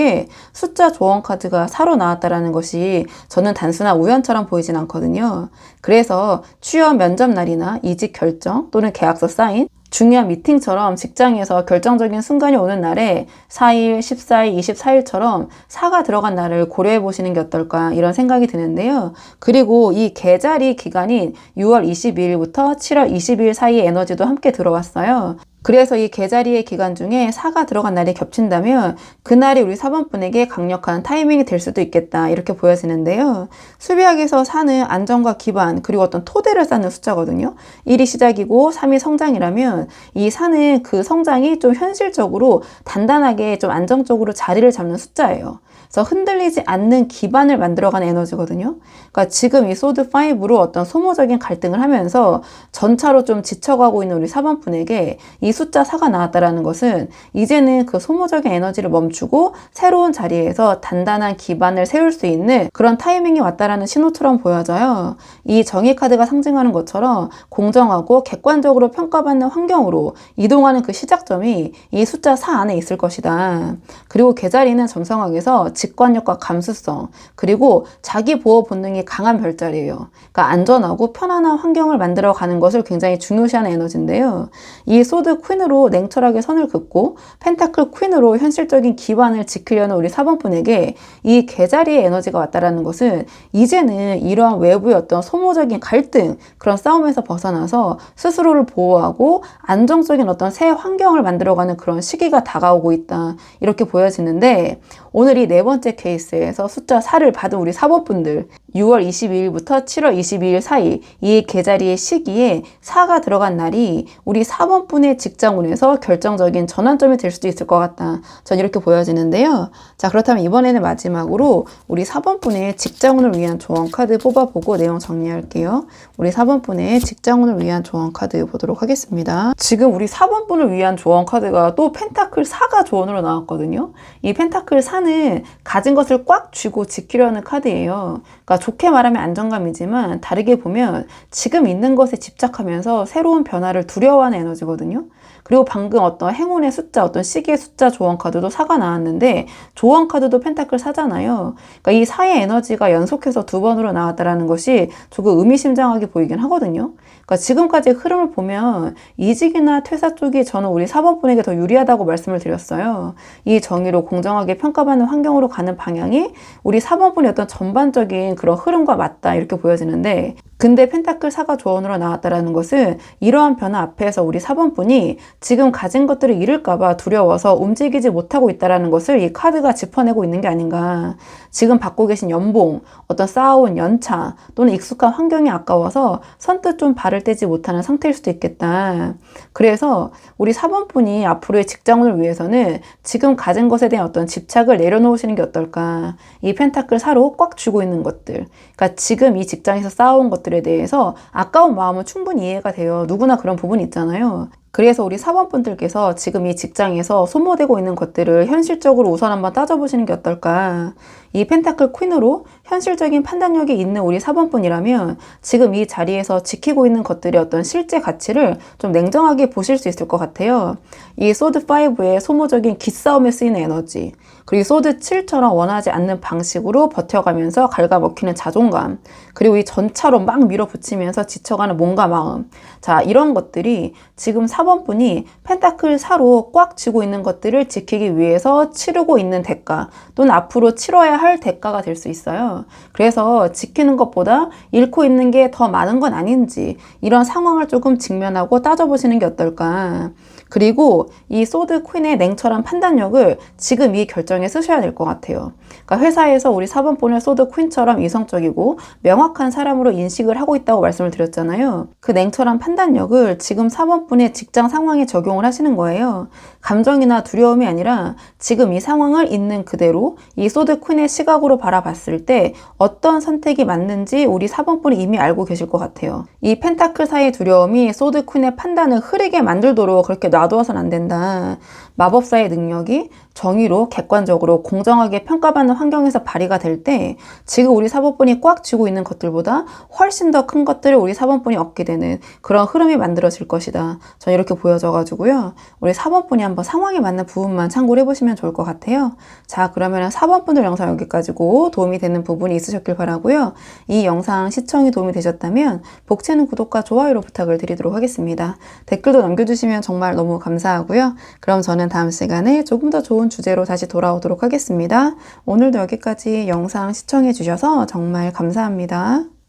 숫자 조언 카드가 4로 나왔다는 것이 저는 단순한 우연처럼 보이진 않거든요. 그래서 취업 면접 날이나 이직 결정 또는 계약서 사인, 중요한 미팅처럼 직장에서 결정적인 순간이 오는 날에 4일, 14일, 24일처럼 4가 들어간 날을 고려해 보시는 게 어떨까, 이런 생각이 드는데요. 그리고 이 계자리 기간인 6월 22일부터 7월 22일 사이의 에너지도 함께 들어왔어요. 그래서 이 계자리의 기간 중에 4가 들어간 날이 겹친다면 그날이 우리 4번분에게 강력한 타이밍이 될 수도 있겠다, 이렇게 보여지는데요. 수비학에서 4는 안정과 기반, 그리고 어떤 토대를 쌓는 숫자거든요. 1이 시작이고 3이 성장이라면 이 4는 그 성장이 좀 현실적으로 단단하게 좀 안정적으로 자리를 잡는 숫자예요. 그래서 흔들리지 않는 기반을 만들어가는 에너지거든요. 그러니까 지금 이 소드 5로 어떤 소모적인 갈등을 하면서 전차로 좀 지쳐가고 있는 우리 4번분에게 이 숫자 4가 나왔다는 것은 이제는 그 소모적인 에너지를 멈추고 새로운 자리에서 단단한 기반을 세울 수 있는 그런 타이밍이 왔다라는 신호처럼 보여져요. 이 정의 카드가 상징하는 것처럼 공정하고 객관적으로 평가받는 환경으로 이동하는 그 시작점이 이 숫자 4 안에 있을 것이다. 그리고 계자리는 점성학에서 직관력과 감수성, 그리고 자기 보호 본능이 강한 별자리예요. 그러니까 안전하고 편안한 환경을 만들어가는 것을 굉장히 중요시하는 에너지인데요. 이 소드 퀸으로 냉철하게 선을 긋고 펜타클 퀸으로 현실적인 기반을 지키려는 우리 4번분에게 이 개자리의 에너지가 왔다라는 것은 이제는 이러한 외부의 어떤 소모적인 갈등, 그런 싸움에서 벗어나서 스스로를 보호하고 안정적인 어떤 새 환경을 만들어가는 그런 시기가 다가오고 있다. 이렇게 보여지는데, 오늘 이 네 번째 케이스에서 숫자 4를 받은 우리 4번분들, 6월 22일부터 7월 22일 사이 이 계자리의 시기에 4가 들어간 날이 우리 4번분의 직장운에서 결정적인 전환점이 될 수도 있을 것 같다. 전 이렇게 보여지는데요. 자, 그렇다면 이번에는 마지막으로 우리 4번분의 직장운을 위한 조언 카드 뽑아보고 내용 정리할게요. 우리 4번분의 직장운을 위한 조언 카드 보도록 하겠습니다. 지금 우리 4번분을 위한 조언 카드가 또 펜타클 4가 조언으로 나왔거든요. 이 펜타클 4는 가진 것을 꽉 쥐고 지키려는 카드예요. 그러니까 좋게 말하면 안정감이지만 다르게 보면 지금 있는 것에 집착하면서 새로운 변화를 두려워하는 에너지거든요. 그리고 방금 어떤 행운의 숫자, 어떤 시기의 숫자 조언 카드도 4가 나왔는데 조언 카드도 펜타클 4잖아요. 그러니까 이 4의 에너지가 연속해서 두 번으로 나왔다는 것이 조금 의미심장하게 보이긴 하거든요. 그러니까 지금까지 흐름을 보면 이직이나 퇴사 쪽이 저는 우리 4번분에게 더 유리하다고 말씀을 드렸어요. 이 정의로 공정하게 평가받는 환경으로 가는 방향이 우리 4번분의 어떤 전반적인 그런 흐름과 맞다 이렇게 보여지는데, 근데 펜타클 4가 조언으로 나왔다라는 것은 이러한 변화 앞에서 우리 4번분이 지금 가진 것들을 잃을까봐 두려워서 움직이지 못하고 있다는 것을 이 카드가 짚어내고 있는 게 아닌가. 지금 받고 계신 연봉, 어떤 쌓아온 연차 또는 익숙한 환경이 아까워서 선뜻 좀 발을 떼지 못하는 상태일 수도 있겠다. 그래서 우리 4번분이 앞으로의 직장운을 위해서는 지금 가진 것에 대한 어떤 집착을 내려놓으시는 게 어떨까. 이 펜타클 4로 꽉 쥐고 있는 것들, 그러니까 지금 이 직장에서 쌓아온 것들에 대해서 아까운 마음은 충분히 이해가 돼요. 누구나 그런 부분이 있잖아요. 그래서 우리 4번분들께서 지금 이 직장에서 소모되고 있는 것들을 현실적으로 우선 한번 따져보시는 게 어떨까. 이 펜타클 퀸으로 현실적인 판단력이 있는 우리 4번분이라면 지금 이 자리에서 지키고 있는 것들의 어떤 실제 가치를 좀 냉정하게 보실 수 있을 것 같아요. 이 소드 5의 소모적인 기싸움에 쓰이는 에너지, 그리고 소드 7처럼 원하지 않는 방식으로 버텨가면서 갉아먹히는 자존감, 그리고 이 전차로 막 밀어붙이면서 지쳐가는 몸과 마음. 자, 이런 것들이 지금 4번분이 펜타클 4로 꽉 쥐고 있는 것들을 지키기 위해서 치르고 있는 대가, 또는 앞으로 치러야 할 대가가 될 수 있어요. 그래서 지키는 것보다 잃고 있는 게 더 많은 건 아닌지 이런 상황을 조금 직면하고 따져보시는 게 어떨까. 그리고 이 소드 퀸의 냉철한 판단력을 지금 이 결정에 쓰셔야 될 것 같아요. 그러니까 회사에서 우리 4번분을 소드 퀸처럼 이성적이고 명확한 사람으로 인식을 하고 있다고 말씀을 드렸잖아요. 그 냉철한 판단력을 지금 4번분의 직장 상황에 적용을 하시는 거예요. 감정이나 두려움이 아니라 지금 이 상황을 있는 그대로 이 소드 퀸의 시각으로 바라봤을 때 어떤 선택이 맞는지 우리 4번분이 이미 알고 계실 것 같아요. 이 펜타클 사이의 두려움이 소드 퀸의 판단을 흐리게 만들도록 그렇게 놔두어서는 안 된다. 마법사의 능력이 정의로 객관적으로 공정하게 평가받는 환경에서 발휘가 될 때 지금 우리 4번분이 꽉 쥐고 있는 것들보다 훨씬 더 큰 것들을 우리 4번분이 얻게 되는 그런 흐름이 만들어질 것이다. 전 이렇게 보여져가지고요. 우리 4번분이 한번 상황에 맞는 부분만 참고를 해보시면 좋을 것 같아요. 자, 그러면 4번분들 영상 여기까지고 도움이 되는 부분이 있으셨길 바라고요. 이 영상 시청이 도움이 되셨다면 복채는 구독과 좋아요로 부탁을 드리도록 하겠습니다. 댓글도 남겨주시면 정말 너무 감사하고요. 그럼 저는 다음 시간에 조금 더 좋은 주제로 다시 돌아오도록 하겠습니다. 오늘도 여기까지 영상 시청해 주셔서 정말 감사합니다.